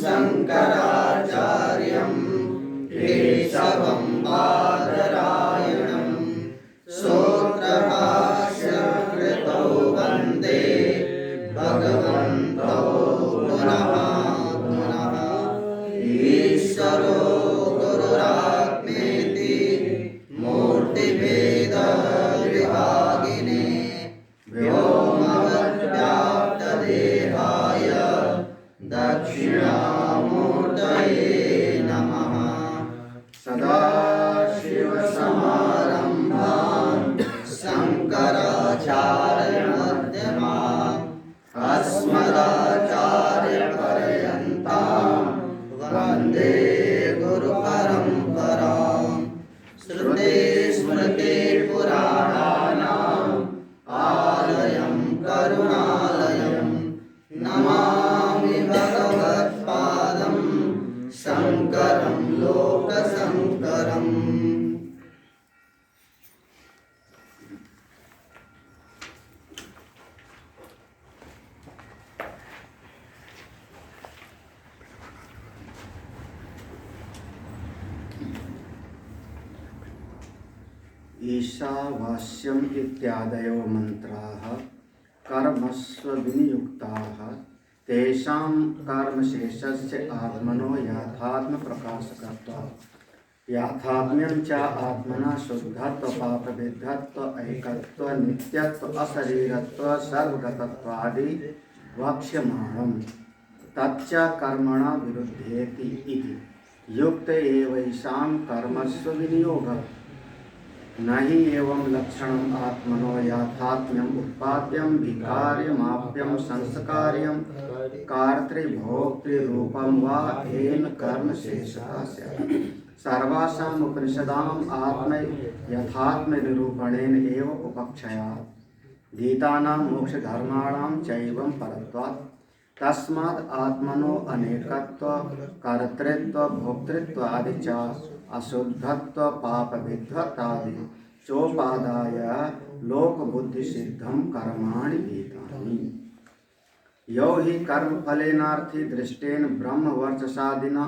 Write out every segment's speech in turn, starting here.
शङ्कराचार्यं केशवं बादरायणं सूत्रभाष्यकृतौ वन्दे भगवन्तौ पुनः पुनः। ईश्वरो गुरुरात्मेति मूर्तिभेदविभागिने व्योमवद्व्याप्तदेहाय दक्षिणामूर्तये नमः। सदाशिवसमारम्भां शङ्कराचार्यमध्यमाम् अस्मदाचार्यपर्यन्तां वन्दे गुरुपरम्पराम्। श्रुतिस्मृतिपुराणानाम् आलयं करुणालयं नमामि भगवत्पादं शङ्करं लोकशङ्करम्। ईशावास्यम् इत्यादयो मंत्राः कर्मस्व विनियुक्ताः तेषां कर्मशेषस्य आत्मनो याथात्म प्रकाशकत्वात्। याथात्म्यं च आत्मना शुद्धत्व पापविद्धत्व ऐकत्व नित्यत्व अशरीरत्व सर्वगतत्वादि वक्ष्यमाणं तच्च कर्मणा विरुध्येति इति युक्त एवैषां कर्मस्व विनियोगः न हि एवं लक्षणम् आत्मनो याथात्म्यम् उत्पाद्यं विकार्यमाप्यं संस्कार्यं कर्तृभोक्तृरूपं वा येन कर्मशेषः स्यात्। सर्वासाम् उपनिषदाम् आत्म यथात्मनिरूपणेन एव उपक्षयात् गीतानां मोक्षधर्माणां चैवं परत्वात्। तस्मात् आत्मनो अनेकत्व कर्तृत्व भोक्तृत्व आदि च अशुद्धत्व पापविद्धत्वादि चोपादाय लोकबुद्धिसिद्धं कर्माणि गीतानि। यो हि कर्मफलेनार्थी दृष्टेन ब्रह्मवर्चसादिना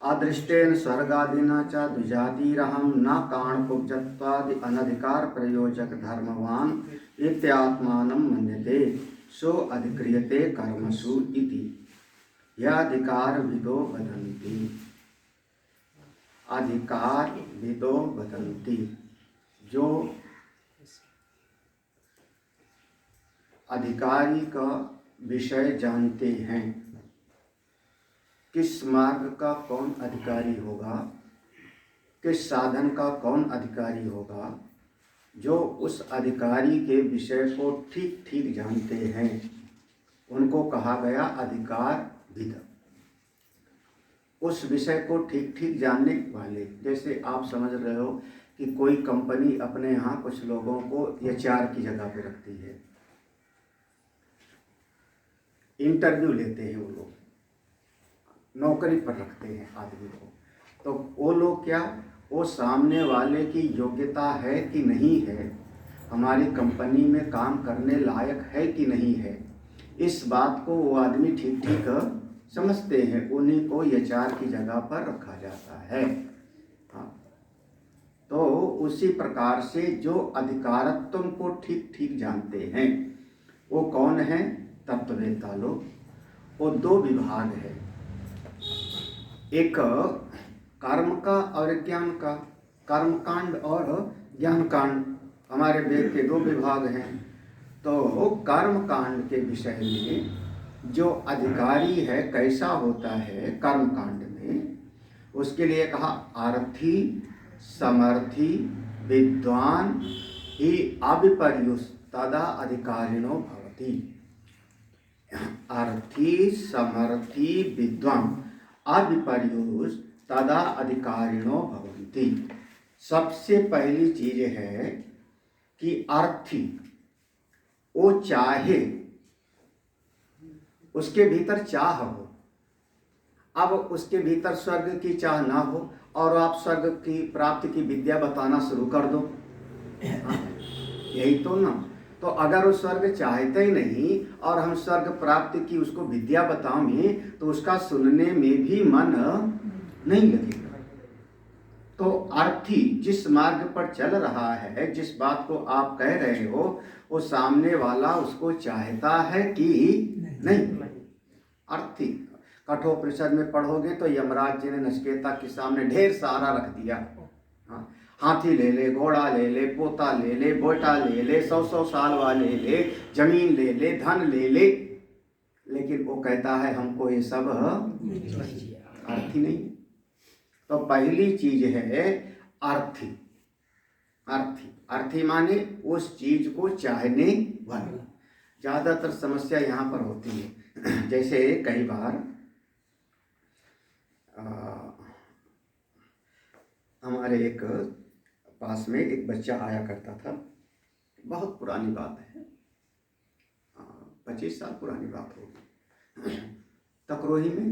अदृष्टेन स्वर्गादिना च द्विजातिरहं न काणपुब्जत्वादि अनधिकार प्रयोजक धर्मवान इत्यात्मानं मन्यते सो अधिक्रियते कर्मसु इति याधिकारविदो वदन्ति। अधिकारविदो वदन्ति, जो अधिकारी का विषय जानते हैं। किस मार्ग का कौन अधिकारी होगा, किस साधन का कौन अधिकारी होगा, जो उस अधिकारी के विषय को ठीक ठीक जानते हैं उनको कहा गया अधिकारविद। उस विषय को ठीक ठीक जानने वाले, जैसे आप समझ रहे हो कि कोई कंपनी अपने यहाँ कुछ लोगों को एचआर की जगह पे रखती है, इंटरव्यू लेते हैं, वो लोग नौकरी पर रखते हैं आदमी को, तो वो लोग क्या, वो सामने वाले की योग्यता है कि नहीं है, हमारी कंपनी में काम करने लायक है कि नहीं है, इस बात को वो आदमी ठीक ठीक समझते हैं, उन्हीं को एचआर की जगह पर रखा जाता है। हाँ, तो उसी प्रकार से जो अधिकारत्व को ठीक ठीक जानते हैं वो कौन है, तत्ववेत्ता लोग। वो दो विभाग है, एक कर्म का और ज्ञान का, कर्मकांड और ज्ञान कांड, हमारे वेद के दो विभाग हैं। तो कर्म कांड के विषय में जो अधिकारी है कैसा होता है कर्म कांड में, उसके लिए कहा आर्थी समर्थी विद्वान ही अविपर्युष तदा अधिकारिणो भवति। अर्थी समर्थी विद्वान अविपर्युष तदा अधिकारिणो भवन्ति। सबसे पहली चीज है कि अर्थी, वो चाहे, उसके भीतर चाह हो। अब उसके भीतर स्वर्ग की चाह ना हो और आप स्वर्ग की प्राप्ति की विद्या बताना शुरू कर दो, यही तो ना। तो अगर वो स्वर्ग चाहते ही नहीं और हम स्वर्ग प्राप्ति की उसको विद्या बताएंगे तो उसका सुनने में भी मन नहीं लगेगा। तो अर्थी जिस मार्ग पर चल रहा है, जिस बात को आप कह रहे हो, वो सामने वाला उसको चाहता है कि नहीं। अर्थी कठोपनिषद में पढ़ोगे तो यमराज जी ने नचिकेता के सामने ढेर सारा रख दिया। हाँ, हाथी ले ले, घोड़ा ले ले, पोता ले ले, बेटा ले ले, 100 साल वाले ले ले, जमीन ले ले, धन ले ले, लेकिन वो कहता है हमको ये सब अर्थी नहीं। तो पहली चीज है अर्थी। अर्थी अर्थी माने उस चीज को चाहने वाला। ज्यादातर समस्या यहाँ पर होती है। जैसे कई बार हमारे एक पास में एक बच्चा आया करता था, बहुत पुरानी बात है, 25 साल पुरानी बात होगी। तकरोही में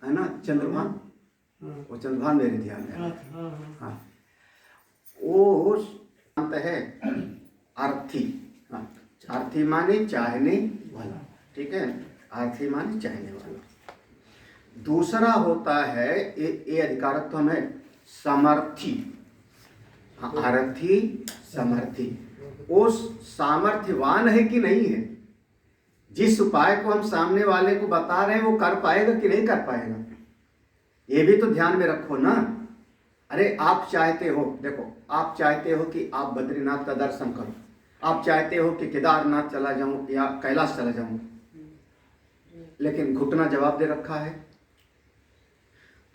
है ना चंद्रभान, वो चंद्रभान मेरे ध्यान में। हाँ, वो शांत है अर्थी। हाँ, अर्थी माने चाहने वाला, ठीक है, अर्थी माने चाहने वाला। दूसरा होता है ये अधिकारत्व हमें समर्थी। हाँ, अर्थी समर्थी, वो सामर्थ्यवान है कि नहीं है। जिस उपाय को हम सामने वाले को बता रहे हैं वो कर पाएगा कि नहीं कर पाएगा, ये भी तो ध्यान में रखो ना। अरे आप चाहते हो, देखो आप चाहते हो कि आप बद्रीनाथ का दर्शन करो, आप चाहते हो कि केदारनाथ चला जाऊं या कैलाश चला जाऊं, लेकिन घुटना जवाब दे रखा है।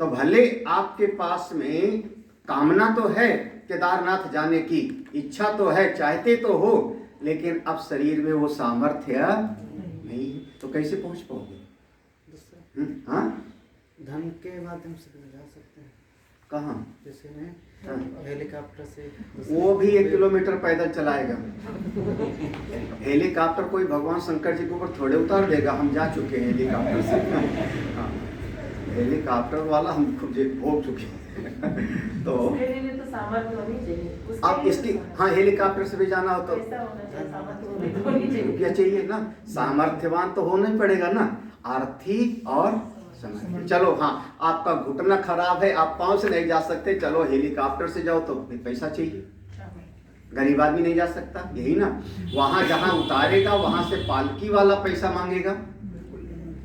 तो भले आपके पास में कामना तो है केदारनाथ जाने की, इच्छा तो है, चाहते तो हो, लेकिन अब शरीर में वो सामर्थ्य नहीं, तो कैसे पहुंच पाओगे? हाँ, धन के माध्यम से जा सकते हैं। कहाँ? जैसे में हेलीकॉप्टर से, वो भी 1 किलोमीटर पैदल चलाएगा। हेलीकॉप्टर कोई भगवान शंकर जी के ऊपर थोड़े उतार देगा, हम जा चुके हैं हेलीकॉप्टर से। हाँ, हेलीकॉप्टर वाला हम खुद भोग चुके हैं। तो सामर्थ्य होनी चाहिए आप इसकी, हाँ, हेलीकॉप्टर से भी जाना हो तो क्या चाहिए ना, सामर्थ्यवान तो होना ही पड़ेगा ना, आर्थिक और समर्थ्य। चलो हाँ, आपका घुटना खराब है, आप पाँव से नहीं जा सकते, चलो हेलीकॉप्टर से जाओ तो पैसा चाहिए, गरीब आदमी नहीं जा सकता, यही ना। वहां जहां उतारेगा वहां से पालकी वाला पैसा मांगेगा,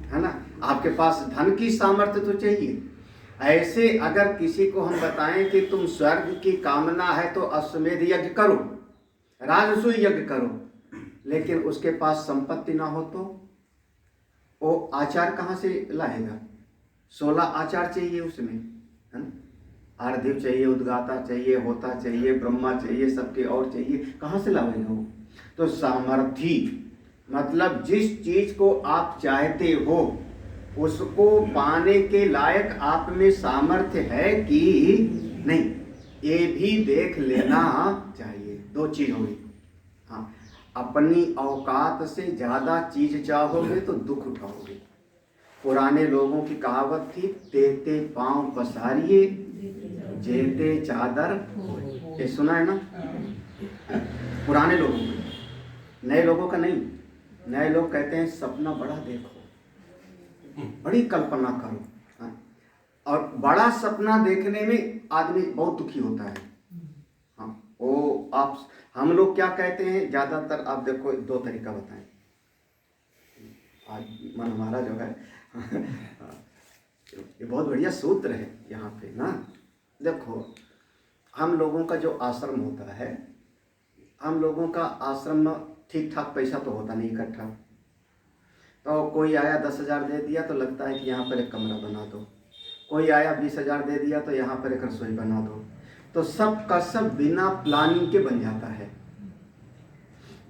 है ना। आपके पास धन की सामर्थ्य तो चाहिए। ऐसे अगर किसी को हम बताएं कि तुम स्वर्ग की कामना है तो अश्वमेध यज्ञ करो, राजसूय यज्ञ करो, लेकिन उसके पास संपत्ति ना हो तो वो आचार कहाँ से लाएगा? 16 आचार चाहिए उसमें, है ना। आरदेव चाहिए, उद्गाता चाहिए, होता चाहिए, ब्रह्मा चाहिए, सबके और चाहिए, कहाँ से लाएगा वो? तो सामर्थी मतलब जिस चीज को आप चाहते हो उसको पाने के लायक आप में सामर्थ्य है कि नहीं, ये भी देख लेना चाहिए। 2 चीज होगी। हाँ, अपनी औकात से ज्यादा चीज चाहोगे तो दुख उठाओगे। पुराने लोगों की कहावत थी, तेते पांव पसारिए जेते चादर, ये सुना है ना, पुराने लोगों का, नए लोगों का नहीं। नए लोग कहते हैं सपना बड़ा देखो, बड़ी कल्पना करो। हाँ? और बड़ा सपना देखने में आदमी बहुत दुखी होता है। हाँ, वो आप, हम लोग क्या कहते हैं ज्यादातर, आप देखो 2 तरीका बताएं। आज मन हमारा जो है ये बहुत बढ़िया सूत्र है यहाँ पे ना। देखो, हम लोगों का जो आश्रम होता है, हम लोगों का आश्रम ठीक ठाक पैसा तो होता नहीं इकट्ठा। तो कोई आया 10,000 दे दिया तो लगता है कि यहाँ पर एक कमरा बना दो, कोई आया 20,000 दे दिया तो यहाँ पर एक रसोई बना दो। तो सब का सब बिना प्लानिंग के बन जाता है।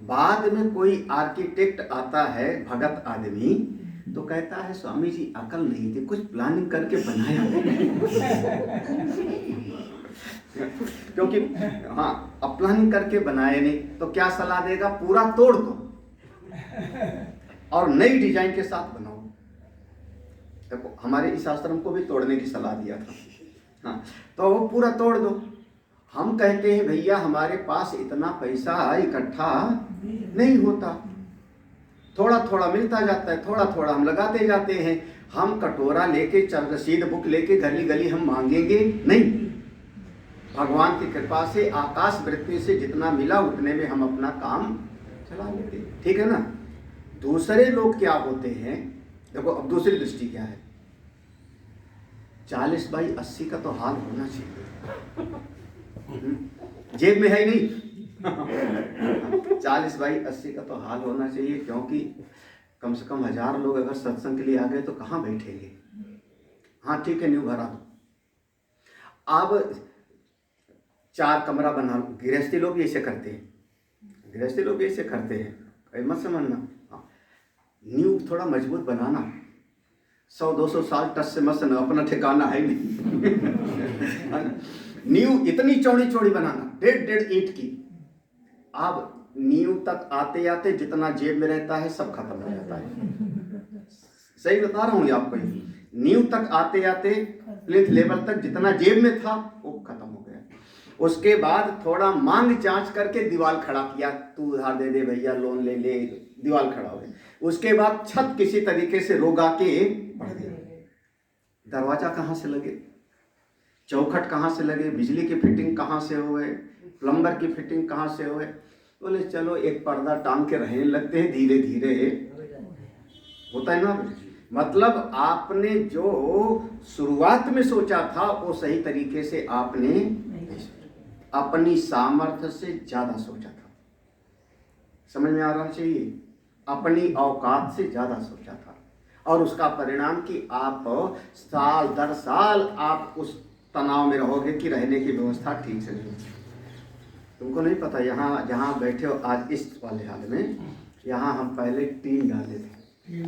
बाद में कोई आर्किटेक्ट आता है, भगत आदमी, तो कहता है स्वामी जी अकल नहीं थी, कुछ प्लानिंग करके बनाया। क्योंकि हाँ, अब प्लानिंग करके बनाए नहीं तो क्या सलाह देगा? पूरा तोड़ दो और नई डिजाइन के साथ बनाओ। देखो, हमारे इस आश्रम को भी तोड़ने की सलाह दिया था। हाँ, तो वो पूरा तोड़ दो हम कहते हैं भैया हमारे पास इतना पैसा इकट्ठा नहीं होता, थोड़ा थोड़ा मिलता जाता है, थोड़ा थोड़ा हम लगाते जाते हैं। हम कटोरा लेके रसीद बुक लेके गली गली हम मांगेंगे नहीं। भगवान की कृपा से आकाश वृत्ति से जितना मिला उतने में हम अपना काम चला लेते हैं, ठीक है ना। दूसरे लोग क्या होते हैं, देखो अब दूसरी दृष्टि क्या है, 40/80 का तो हाल होना चाहिए। जेब में है नहीं 40/80 का तो हाल होना चाहिए, क्योंकि कम से कम 1000 लोग अगर सत्संग के लिए आ गए तो कहाँ बैठेंगे। हाँ ठीक है, न्यू भरा दो। अब 4 कमरा बना लो, गृहस्थी लोग भी ऐसे करते हैं, गृहस्थी लोग भी ऐसे करते हैं, मत समझना। हाँ, न्यू थोड़ा मजबूत बनाना, 100-200 साल टच से मत समझना, अपना ठिकाना है नहीं। नींव इतनी चौड़ी चौड़ी बनाना, 1.5 ईंट की। अब नींव तक आते आते जितना जेब में रहता है सब खत्म हो जाता है, सही बता रहा हूँ आपको। नींव तक आते आते प्लिंथ लेवल तक जितना जेब में था वो खत्म हो गया। उसके बाद थोड़ा मांग जांच करके दीवार खड़ा किया, तू उधार दे दे भैया, लोन ले ले, दीवार खड़ा हो गया। उसके बाद छत किसी तरीके से रोगा के बढ़ गया। दरवाजा कहाँ से लगे, चौखट कहाँ से लगे, बिजली की फिटिंग कहाँ से होए, प्लम्बर की फिटिंग कहाँ से होए। बोले चलो एक पर्दा टांग के रहने लगते हैं, धीरे धीरे होता है ना। मतलब आपने जो शुरुआत में सोचा था वो सही तरीके से आपने अपनी सामर्थ्य से ज्यादा सोचा था, समझ में आ रहा चाहिए, अपनी औकात से ज्यादा सोचा था। और उसका परिणाम कि आप साल दर साल आप उस तनाव में रहोगे कि रहने की व्यवस्था ठीक से नहीं। तुमको नहीं पता, यहाँ जहाँ बैठे हो आज इस वाले हाल में, यहाँ हम पहले टीन डाले थे,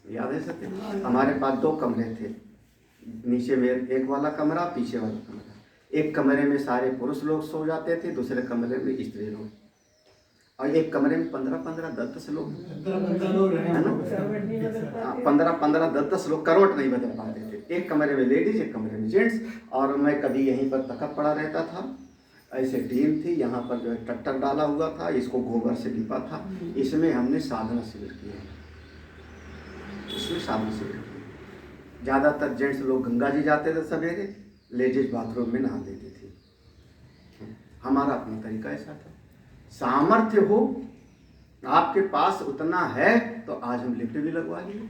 याद है सत्य। हमारे पास 2 कमरे थे, नीचे में एक वाला कमरा, पीछे वाला कमरा। एक कमरे में सारे पुरुष लोग सो जाते थे, दूसरे कमरे में स्त्री लोग, और एक कमरे में 15-15, 10-10 लोग, 15-15, 10-10 लोग करवट नहीं बदल पाते थे। एक कमरे में लेडीज, एक कमरे में जेंट्स। और मैं कभी यहीं पर तखत पड़ा रहता था, ऐसे टीम थी, यहाँ पर जो है ट्रैक्टर डाला हुआ था, इसको गोबर से लिपा था। इसमें हमने साधना शिविर किया, इसमें साधना शिविर किया। ज़्यादातर जेंट्स लोग गंगा जी जाते थे सवेरे, लेडीज बाथरूम में नहा लेती थी। हमारा अपना तरीका ऐसा था। सामर्थ्य हो आपके पास उतना है तो आज हम लिफ्ट भी लगवा लिए,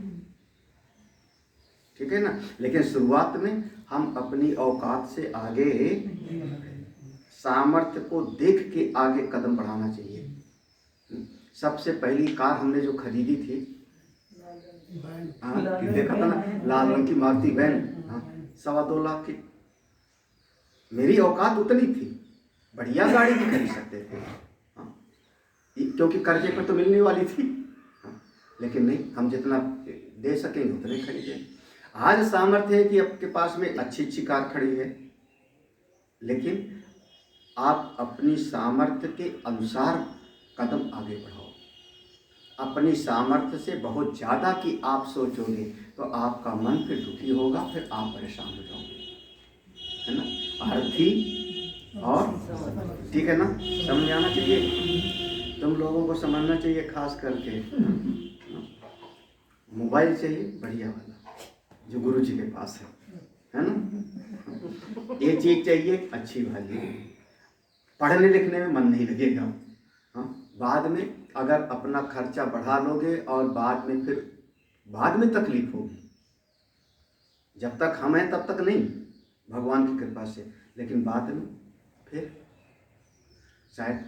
ठीक है ना। लेकिन शुरुआत में हम अपनी औकात से आगे, सामर्थ्य को देख के आगे कदम बढ़ाना चाहिए। सबसे पहली कार हमने जो खरीदी थी, देखा था ना, लाल रंग की मारुति वैन, 2.25 लाख की। मेरी औकात उतनी थी, बढ़िया गाड़ी भी खरीद सकते थे, क्योंकि कर्जे पर तो मिलने वाली थी। लेकिन नहीं, हम जितना दे सकेंगे उतने खरीदें। आज सामर्थ्य है कि आपके पास में अच्छी अच्छी कार खड़ी है, लेकिन आप अपनी सामर्थ्य के अनुसार कदम आगे बढ़ाओ। अपनी सामर्थ्य से बहुत ज़्यादा कि आप सोचोगे तो आपका मन फिर दुखी होगा, फिर आप परेशान हो जाओगे, है ना। अर्थी और ठीक है ना, समझ में आना चाहिए। तुम लोगों को समझना चाहिए, खास करके मोबाइल चाहिए बढ़िया वाला जो गुरु जी के पास है ना। ये चीज़ चाहिए अच्छी वाली, पढ़ने लिखने में मन नहीं लगेगा। हाँ, बाद में अगर अपना खर्चा बढ़ा लोगे और बाद में तकलीफ होगी। जब तक हम हैं तब तक नहीं, भगवान की कृपा से, लेकिन बाद में फिर शायद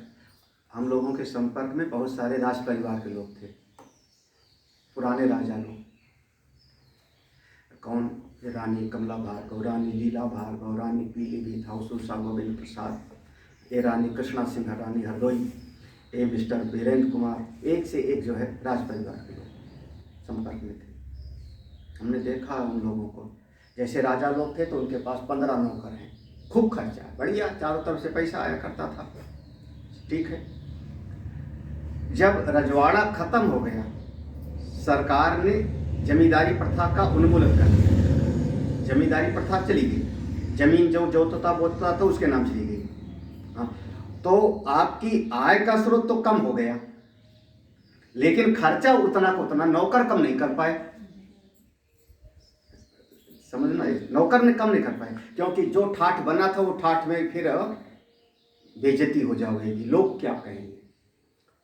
हम लोगों के संपर्क में बहुत सारे राज परिवार के लोग थे, पुराने राजा लोग। कौन, रानी कमला भार्गव, रानी लीला भार्गव, रानी पीलीभीत, हाउसूसा गोविंद प्रसाद, ये रानी कृष्णा सिंह, रानी हरदोई, ये मिस्टर वीरेंद्र कुमार, एक से एक जो है राज परिवार के लोग संपर्क में थे। हमने देखा उन लोगों को, जैसे राजा लोग थे तो उनके पास 15 नौकर हैं, खूब खर्चा है, बढ़िया, चारों तरफ से पैसा आया करता था, ठीक है। जब रजवाड़ा खत्म हो गया, सरकार ने जमींदारी प्रथा का उन्मूलन कर दिया, जमींदारी प्रथा चली गई। जमीन जो जोतता बोतता था उसके नाम चली गई। हाँ, तो आपकी आय का स्रोत तो कम हो गया, लेकिन खर्चा उतना को उतना नौकर कम नहीं कर पाए। समझना, नौकर ने कम नहीं कर पाए, क्योंकि जो ठाठ बना था वो ठाठ में फिर बेइज्जती हो जाएगी, लोग क्या कहेंगे।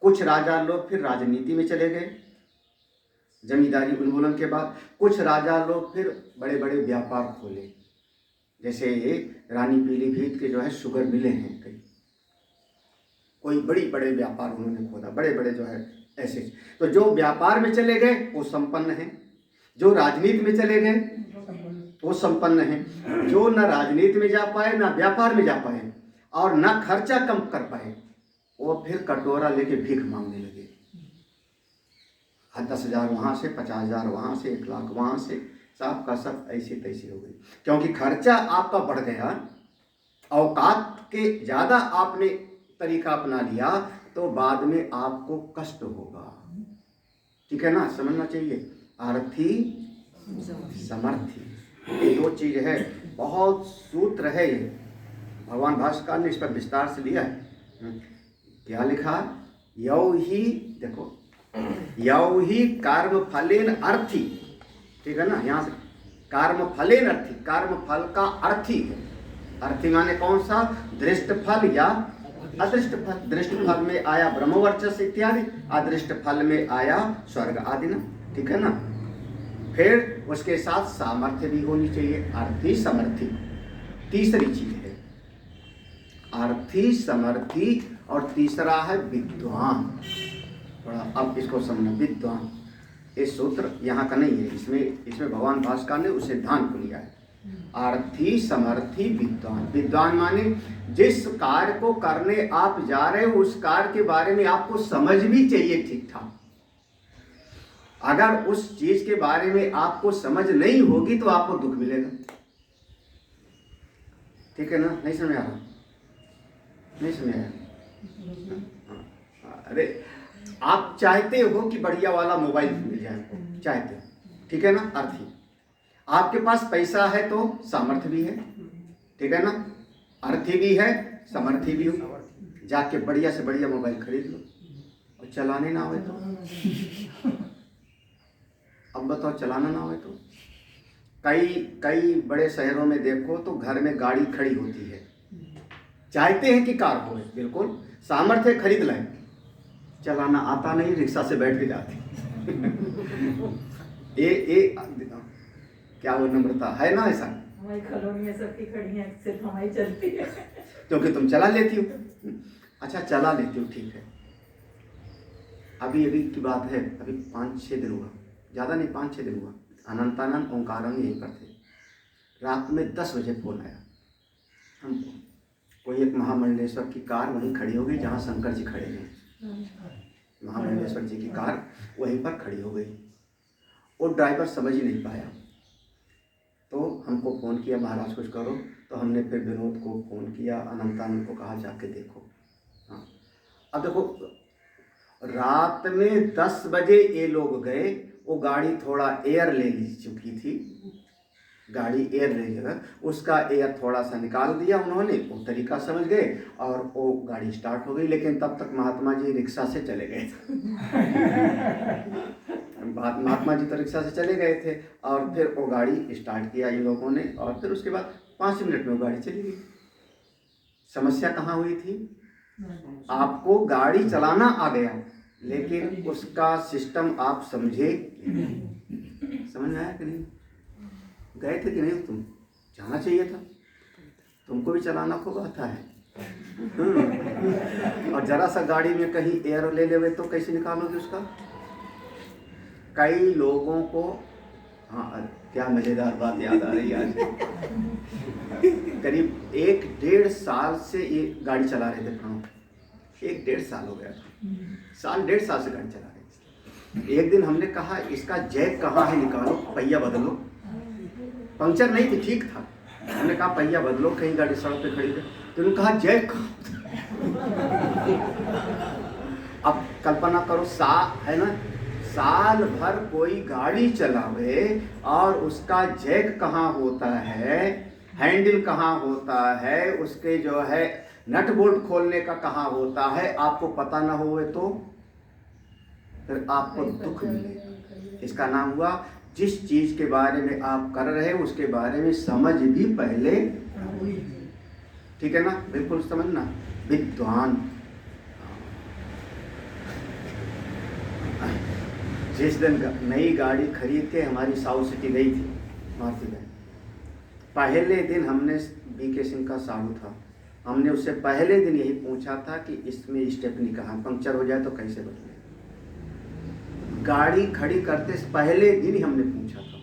कुछ राजा लोग फिर राजनीति में चले गए जमींदारी उन्मूलन के बाद। कुछ राजा लोग फिर बड़े बड़े व्यापार खोले, जैसे रानी पीलीभीत के जो है शुगर मिले हैं कई, कोई बड़ी बड़े व्यापार उन्होंने खोला, बड़े बड़े जो है ऐसे। तो जो व्यापार में चले गए वो संपन्न हैं, जो राजनीति में चले गए वो संपन्न हैं, जो न राजनीति में जा पाए न व्यापार में जा पाए और न खर्चा कम कर पाए, वो फिर कटोरा लेके भीख मांगने लगे। 10,000 वहाँ से, 50,000 वहाँ से, 1 लाख वहाँ से, सब का सब ऐसे तैसे हो गई, क्योंकि खर्चा आपका बढ़ गया। औकात के ज़्यादा आपने तरीका अपना लिया तो बाद में आपको कष्ट होगा। ठीक है ना, समझना चाहिए। आर्थी समर्थी, ये 2 चीज़ है, बहुत सूत्र है ये। भगवान भास्कर ने इस पर विस्तार से लिया है। क्या लिखा? यौ ही, देखो, यौ ही कर्म फलेन अर्थी। ठीक है ना, यहाँ से कर्म फलेन अर्थी, कर्म फल का अर्थी है। अर्थी माने कौन सा? दृष्ट फल या अदृष्ट फल। दृष्ट फल में आया ब्रह्मवर्चस्व इत्यादि, अदृष्ट फल में आया स्वर्ग आदि ना। ठीक है ना। फिर उसके साथ सामर्थ्य भी होनी चाहिए, अर्थी समर्थी, तीसरी चीज है अर्थी समर्थी। और तीसरा है विद्वान। थोड़ा अब इसको समझना, विद्वान। ये सूत्र यहाँ का नहीं है, इसमें भगवान भास्कर ने उस सिद्धांत को लिया है। अर्थी समर्थी विद्वान। विद्वान माने जिस कार्य को करने आप जा रहे हो उस कार्य के बारे में आपको समझ भी चाहिए ठीक ठाक। अगर उस चीज के बारे में आपको समझ नहीं होगी तो आपको दुख मिलेगा। ठीक है ना, नहीं समझ आ रहा? नहीं समझ आया? अरे आप चाहते हो कि बढ़िया वाला मोबाइल मिल जाए आपको, चाहते हो, ठीक है ना। अर्थी, आपके पास पैसा है तो सामर्थ्य भी है, ठीक है ना। अर्थी भी है, समर्थी भी हो। जाके बढ़िया से बढ़िया मोबाइल खरीद लो और चलाने ना आवे तो, अब बताओ, चलाना ना आवे तो। कई बड़े शहरों में देखो तो घर में गाड़ी खड़ी होती है, चाहते हैं कि कार हो, बिल्कुल सामर्थ्य खरीद लें, चलाना आता नहीं, रिक्शा से बैठ के जाते। ये क्या वो नम्रता है ना? ऐसा हमारी कॉलोनी सबकी खड़ी हैं, सिर्फ हमारी चलती है क्योंकि तुम चला लेती हो। अच्छा, चला लेती हो, ठीक है। अभी की बात है, अभी 5-6 दिन हुआ, ज़्यादा नहीं, 5-6 दिन हुआ। अनंतानंद ओंकारंग यहीं पर थे। रात में 10 बजे फोन आया हमको, कोई एक महामंडलेश्वर की कार वहीं खड़ी हो गई जहाँ शंकर जी खड़े हैं। महामंडलेश्वर जी की कार वहीं पर खड़ी हो गई। वो ड्राइवर समझ ही नहीं पाया, तो हमको फ़ोन किया, महाराज कुछ करो। तो हमने फिर विनोद को फ़ोन किया, अनंतानंद को कहा जाके देखो। हाँ, अब देखो, रात में 10 बजे ये लोग गए, वो गाड़ी थोड़ा एयर ले ली चुकी थी, गाड़ी एयर ले लेगा, उसका एयर थोड़ा सा निकाल दिया उन्होंने, वो तरीका समझ गए और वो गाड़ी स्टार्ट हो गई। लेकिन तब तक महात्मा जी रिक्शा से चले गए महात्मा जी तो रिक्शा से चले गए थे और फिर वो गाड़ी स्टार्ट किया इन लोगों ने, और फिर उसके बाद 5 मिनट में वो गाड़ी चली गई। समस्या कहाँ हुई थी? आपको गाड़ी चलाना आ गया, लेकिन उसका सिस्टम आप समझे, समझ में आया कि नहीं? गए थे कि नहीं? तुम जाना चाहिए था, तुमको भी चलाना खूब आता है। और जरा सा गाड़ी में कहीं एयर ले लेवे तो कैसे निकालोगे उसका? कई लोगों को, हाँ, क्या मजेदार बात याद आ रही है आज। करीब 1-1.5 साल से ये गाड़ी चला रहे थे प्रणव, 1-1.5 साल हो गया था, 1.5 साल से गाड़ी चला रहे थे। एक दिन हमने कहा इसका जैक कहाँ है, निकालो, पहिया बदलो। पंक्चर नहीं थी, ठीक था। हमने कहा पहिया बदलो, कहीं गाड़ी सड़क पे खड़ी है, तो उन्होंने कहा जैक। अब कल्पना करो, है ना, साल भर कोई गाड़ी चलावे और उसका जैक कहाँ होता है, हैंडल कहाँ होता है, उसके जो है नट बोल्ट खोलने का कहाँ होता है, आपको पता ना होवे तो फिर आपको दुख मिलेगा। इसका नाम हुआ जिस चीज के बारे में आप कर रहे हो उसके बारे में समझ भी पहले, ठीक है ना, बिल्कुल समझना। विद्वान जिस दिन नई गाड़ी खरीद के हमारी साउथ सिटी गई थी मारुति बहन, पहले दिन हमने बीके सिंह का साहू था, हमने उससे पहले दिन यही पूछा था कि इसमें स्टेपनी कहाँ, पंक्चर हो जाए तो कैसे बदले। गाड़ी खड़ी करते से पहले दिन ही हमने पूछा था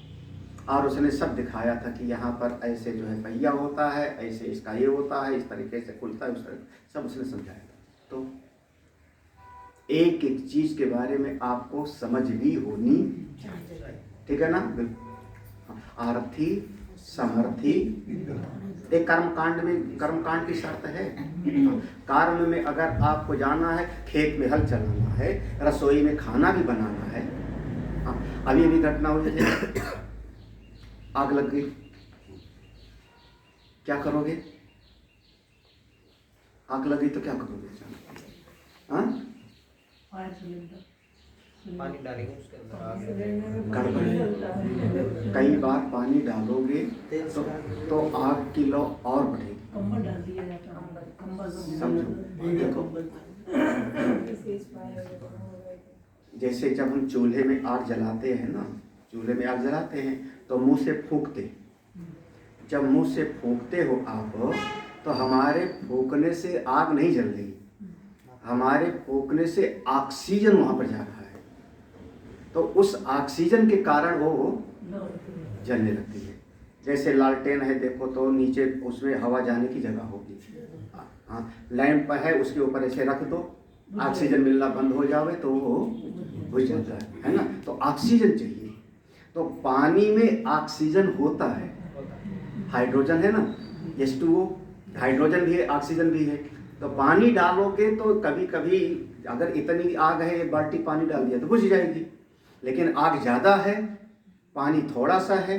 और उसने सब दिखाया था कि यहाँ पर ऐसे जो है पहिया होता है, ऐसे इसका ये होता है, इस तरीके से खुलता है, उस तरह सब उसने समझाया था। तो एक एक चीज के बारे में आपको समझ भी होनी, ठीक है ना। आरथी समर्थी एक कर्मकांड की शर्त है। कर्म में अगर आपको जाना है, खेत में हल चलाना है, रसोई में खाना भी बनाना है। अभी अभी घटना हुई थी, आग लग गई, क्या करोगे? आग लग गई तो क्या करोगे? हाँ, पानी डालेंगे उसके अंदर, गड़बड़। कई बार पानी डालोगे तो आग की लौ और बढ़ेगी। समझो, देखो जैसे जब हम चूल्हे में आग जलाते हैं ना, चूल्हे में आग जलाते हैं तो मुंह से फूंकते, जब मुंह से फूंकते हो आप तो हमारे फूंकने से आग नहीं जल रही, हमारे फूंकने से ऑक्सीजन वहां पर जा रहा है, तो उस ऑक्सीजन के कारण वो जलने लगती है। जैसे लालटेन है, देखो तो नीचे उसमें हवा जाने की जगह होगी, हाँ, लैंप है उसके ऊपर ऐसे रख दो, ऑक्सीजन मिलना बंद हो जावे तो वो बुझ जाता है ना। तो ऑक्सीजन चाहिए, तो पानी में ऑक्सीजन होता है, हाइड्रोजन है ना, H2O, हाइड्रोजन भी है, ऑक्सीजन भी है। तो पानी डालोगे तो कभी कभी अगर इतनी आग है, एक बाल्टी पानी डाल दिया तो बुझ जाएगी, लेकिन आग ज़्यादा है, पानी थोड़ा सा है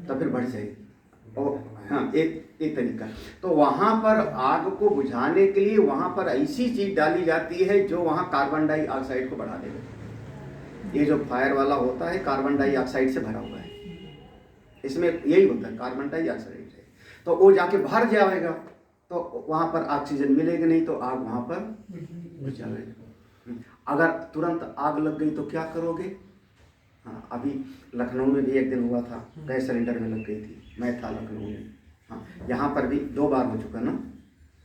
तो फिर बढ़ जाएगी। और हाँ, एक तरीका। तो वहाँ पर आग को बुझाने के लिए वहाँ पर ऐसी चीज़ डाली जाती है जो वहाँ कार्बन डाइऑक्साइड को बढ़ा देगा। ये जो फायर वाला होता है कार्बन डाइऑक्साइड से भरा हुआ है, इसमें यही होता है, कार्बन डाइऑक्साइड है। तो वो जाके भर जाएगा तो वहाँ पर ऑक्सीजन मिलेगी नहीं, तो आग वहाँ पर बुझ जाएगी। अगर तुरंत आग लग गई तो क्या करोगे? हाँ, अभी लखनऊ में भी एक दिन हुआ था, गैस सिलेंडर में लग गई थी, मैं था लखनऊ में। हाँ, यहाँ पर भी 2 बार हो चुका ना,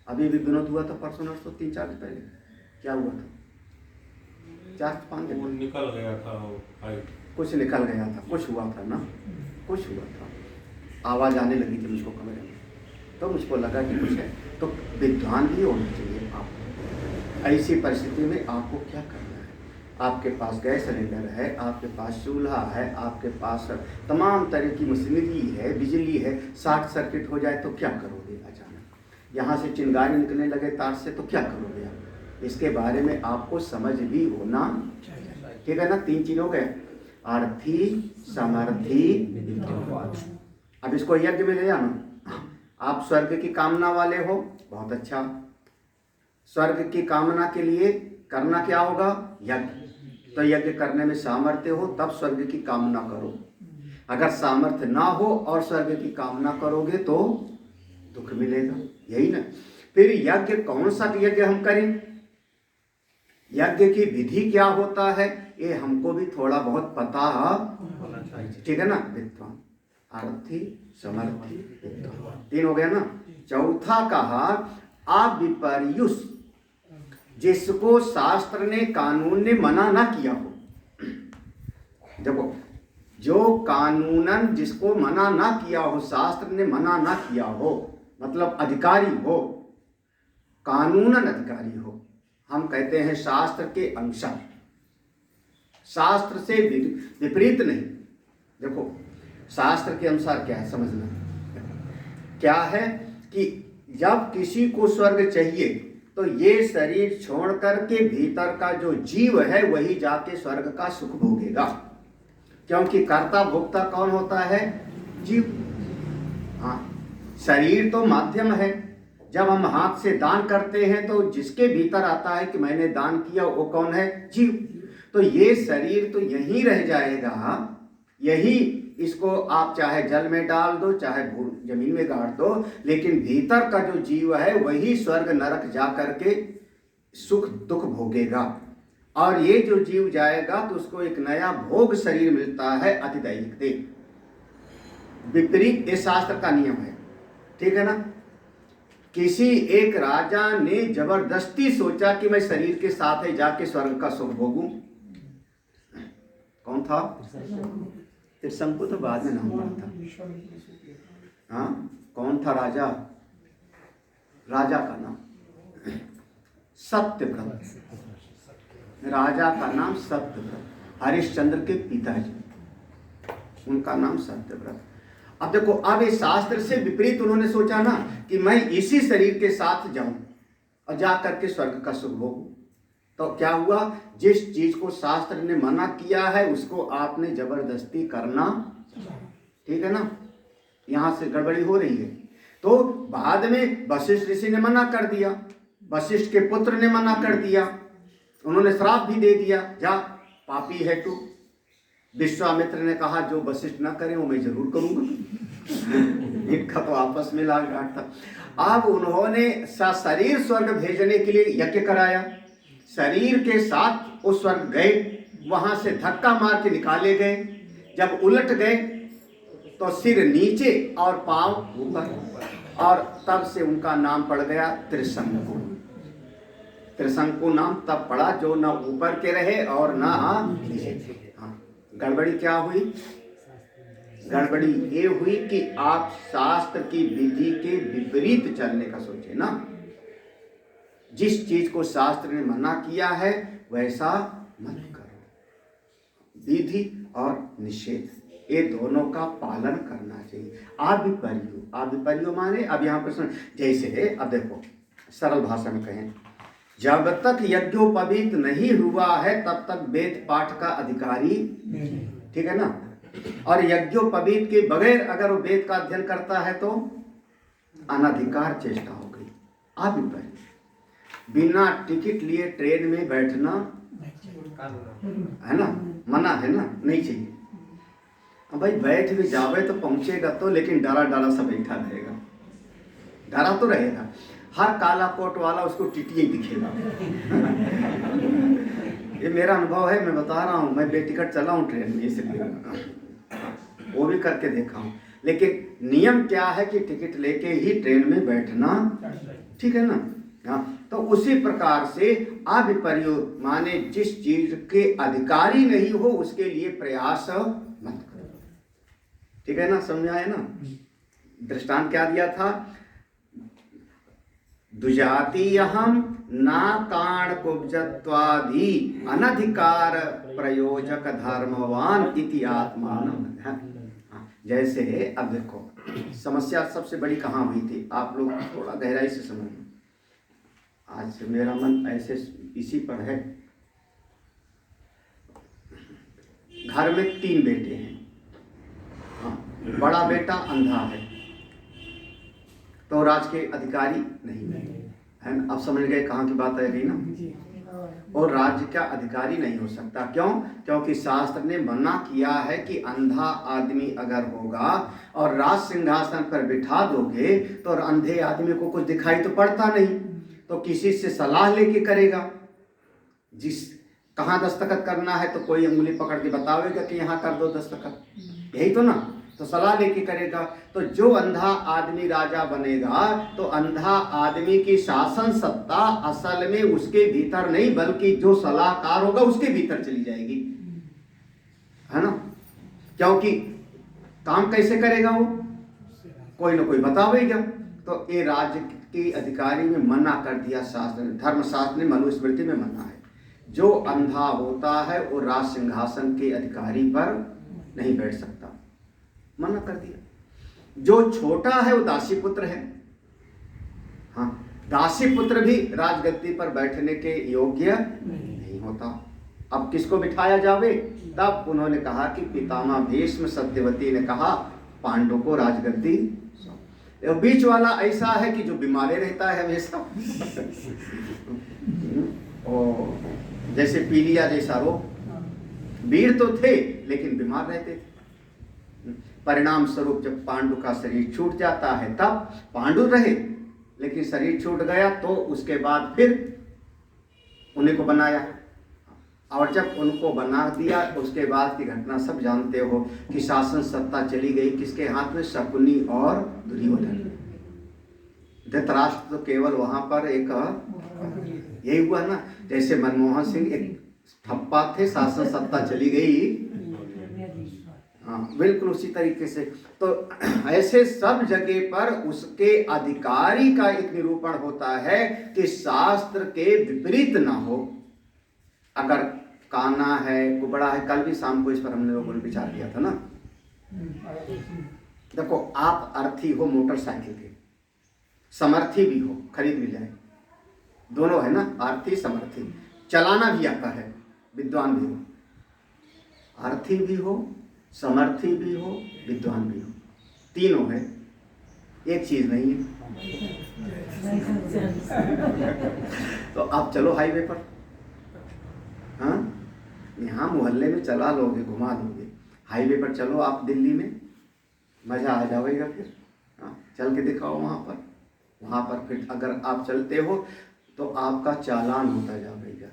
अभी भी विनोद हुआ था परसों नरसों 3-4 दिन पहले। क्या हुआ था? 4-5 दिन निकल गया था, कुछ निकल गया था, कुछ हुआ था ना, कुछ हुआ था, आवाज़ आने लगी थी मुझको कमरे में, तो मुझको लगा कि कुछ है। तो विद्वान भी होना चाहिए आपको। ऐसी परिस्थिति में आपको क्या करना है? आपके पास गैस सिलेंडर है, आपके पास चूल्हा है, आपके पास तमाम तरह की मशीनरी है, बिजली है, शॉर्ट सर्किट हो जाए तो क्या करोगे? अचानक यहाँ से चिंगारी निकलने लगे तार से तो क्या करोगे आप? इसके बारे में आपको समझ भी होना, ठीक है ना। 3 चीज़ हो गए, आर्थी समर्थी विद्वान। अब इसको यज्ञ में ले जाना। आप स्वर्ग की कामना वाले हो, बहुत अच्छा। स्वर्ग की कामना के लिए करना क्या होगा? यज्ञ। तो यज्ञ करने में सामर्थ्य हो तब स्वर्ग की कामना करो। अगर सामर्थ्य ना हो और स्वर्ग की कामना करोगे तो दुख मिलेगा, यही ना। फिर यज्ञ, कौन सा यज्ञ हम करें? यज्ञ की विधि क्या होता है ये हमको भी थोड़ा बहुत पता होना चाहिए, ठीक है ना। विद्वान, आरथी समर्थी विद्वान, 3 हो गया ना। चौथा कहा अविपर्युष, जिसको शास्त्र ने, कानून ने मना ना किया हो। देखो, जो कानूनन जिसको मना ना किया हो, शास्त्र ने मना ना किया हो, मतलब अधिकारी हो, कानूनन अधिकारी हो, हम कहते हैं शास्त्र के अनुसार, शास्त्र से विपरीत नहीं। देखो शास्त्र के अनुसार क्या है समझना, क्या है कि जब किसी को स्वर्ग चाहिए तो ये शरीर छोड़ करके भीतर का जो जीव है वही जाके स्वर्ग का सुख भोगेगा, क्योंकि कर्ता भोक्ता कौन होता है? जीव। हाँ, शरीर तो माध्यम है। जब हम हाथ से दान करते हैं तो जिसके भीतर आता है कि मैंने दान किया, वो कौन है? जीव। तो ये शरीर तो यहीं रह जाएगा, यही, इसको आप चाहे जल में डाल दो, चाहे जमीन में गाड़ दो, लेकिन भीतर का जो जीव है वही स्वर्ग नरक जा करके सुख दुख भोगेगा। और ये जो जीव जाएगा तो उसको एक नया भोग शरीर मिलता है, अतिदैहिक देह। विपरीत ये शास्त्र का नियम है, ठीक है ना। किसी एक राजा ने जबरदस्ती सोचा कि मैं शरीर के साथ ही जाके स्वर्ग का सुख भोगूं। कौन था? त्रिशंकु तो बाद में नाम पड़ा था। हाँ, कौन था राजा? राजा का नाम सत्यव्रत। राजा का नाम सत्यव्रत, हरिश्चंद्र के पिताजी, उनका नाम सत्यव्रत। अब देखो, अब इस शास्त्र से विपरीत उन्होंने सोचा ना कि मैं इसी शरीर के साथ जाऊं और जा करके स्वर्ग का सुख भोगूं। तो क्या हुआ? जिस चीज को शास्त्र ने मना किया है उसको आपने जबरदस्ती करना, ठीक है ना। यहां से गड़बड़ी हो रही है। तो बाद में वशिष्ठ ऋषि ने मना कर दिया, वशिष्ठ के पुत्र ने मना कर दिया, उन्होंने श्राप भी दे दिया, जा पापी है तू। विश्वामित्र ने कहा जो वशिष्ठ ना करे वो मैं जरूर करूंगा। इनका तो आपस में लाग डांट था। अब उन्होंने शरीर स्वर्ग भेजने के लिए यज्ञ कराया, शरीर के साथ वो स्वर्ग गए, वहां से धक्का मार के निकाले गए। जब उलट गए तो सिर नीचे और पांव ऊपर, और तब से उनका नाम पड़ गया त्रिशंकु। त्रिशंकु नाम तब पड़ा जो न ऊपर के रहे और न नीचे। गड़बड़ी क्या हुई? गड़बड़ी ये हुई कि आप शास्त्र की विधि के विपरीत चलने का सोचे ना। जिस चीज को शास्त्र ने मना किया है वैसा मत करो। विधि और निषेध ये दोनों का पालन करना चाहिए। आविपर्यो माने, अब यहाँ पर सुन, जैसे है, अब देखो सरल भाषा में कहें, जब तक यज्ञोपवीत नहीं हुआ है तब तक वेद पाठ का अधिकारी, ठीक है ना। और यज्ञोपवीत के बगैर अगर वो वेद का अध्ययन करता है तो अनधिकार चेष्टा हो गई। अभिप्राय, बिना टिकट लिए ट्रेन में बैठना है ना, मना है ना, नहीं चाहिए। अब भाई बैठ भी जावे तो पहुंचेगा तो, लेकिन डरा डरा सा बैठा रहेगा, डरा तो रहेगा। हर काला कोट वाला उसको टिटिए दिखेगा। ये मेरा अनुभव है, मैं बता रहा हूँ। मैं बेटिकट चला हूँ ट्रेन में, इसलिए वो भी करके देखा हूँ। लेकिन नियम क्या है कि टिकट लेके ही ट्रेन में बैठना, ठीक है ना। हाँ, तो उसी प्रकार से अविपर्यो माने जिस चीज के अधिकारी नहीं हो उसके लिए प्रयास मत करो, ठीक है ना। समझ आया ना। दृष्टांत क्या दिया था? दुजातीयहम ना काण कुब्जत्वादि अनधिकार प्रयोजक धर्मवान इति आत्मान। जैसे अब देखो, समस्या सबसे बड़ी कहाँ हुई थी, आप लोग थोड़ा गहराई से समझो। आज से मेरा मन ऐसे इसी पर है। घर में 3 बेटे हैं। हाँ, बड़ा बेटा अंधा है तो राज के अधिकारी नहीं है ना। अब समझ गए कहाँ की बात है गई ना। और राज्य का अधिकारी नहीं हो सकता। क्यों? क्योंकि शास्त्र ने मना किया है कि अंधा आदमी अगर होगा और राज सिंहासन पर बिठा दोगे तो अंधे आदमी को कुछ दिखाई तो पड़ता नहीं, तो किसी से सलाह लेके करेगा। जिस कहाँ दस्तखत करना है तो कोई उंगली पकड़ के बतावेगा कि यहाँ कर दो दस्तखत, यही तो ना। तो सलाह लेके करेगा। तो जो अंधा आदमी राजा बनेगा तो अंधा आदमी की शासन सत्ता असल में उसके भीतर नहीं बल्कि जो सलाहकार होगा उसके भीतर चली जाएगी, है ना। क्योंकि काम कैसे करेगा वो, कोई ना कोई बतावेगा। तो ये राज्य के अधिकारी में मना कर दिया शास्त्र ने, धर्मशास्त्र ने मनुस्मृति में मना है। जो अंधा होता है वो राज सिंहासन के अधिकारी पर नहीं बैठ सकता, मना कर दिया। जो छोटा है वो दासी पुत्र है। हाँ, दासी पुत्र भी राजगद्दी पर बैठने के योग्य नहीं होता। अब किसको बिठाया जावे? तब उन्होंने कहा कि पितामह भीष्म सत्यवती ने कहा पांडव को राजगद्दी। और बीच वाला ऐसा है कि जो बीमारे रहता है हमेशा। और जैसे पीलिया जैसा रोग, वीर तो थे लेकिन बीमार रहते थे। परिणाम स्वरूप जब पांडु का शरीर छूट जाता है, तब पांडु रहे लेकिन शरीर छूट गया, तो उसके बाद फिर उन्हीं को बनाया। और जब उनको बना दिया, उसके बाद की घटना सब जानते हो कि शासन सत्ता चली गई किसके हाथ में? शकुनी और दुर्योधन। धृतराष्ट्र तो केवल वहां पर एक यही हुआ ना, जैसे मनमोहन सिंह एक ठप्पा थे, शासन सत्ता चली गई। हाँ, बिल्कुल उसी तरीके से। तो ऐसे सब जगह पर उसके अधिकारी का एक निरूपण होता है कि शास्त्र के विपरीत ना हो। अगर काना है, कुबड़ा है, कल भी शाम को इस पर हमने लोगों ने विचार किया था ना। देखो, आप अर्थी हो मोटरसाइकिल के, समर्थी भी हो, खरीद भी जाए, दोनों है ना, अर्थी समर्थी। चलाना भी आता है, विद्वान भी हो। अर्थी भी हो, समर्थी भी हो, विद्वान भी हो, तीनों है, एक चीज नहीं है। तो आप चलो हाईवे पर, हाँ, यहाँ मोहल्ले में चला लोगे, घुमा लोगे। हाईवे पर चलो आप दिल्ली में, मजा आ जाएगा। फिर हाँ, चल के दिखाओ वहाँ पर फिर अगर आप चलते हो तो आपका चालान होता जाएगा।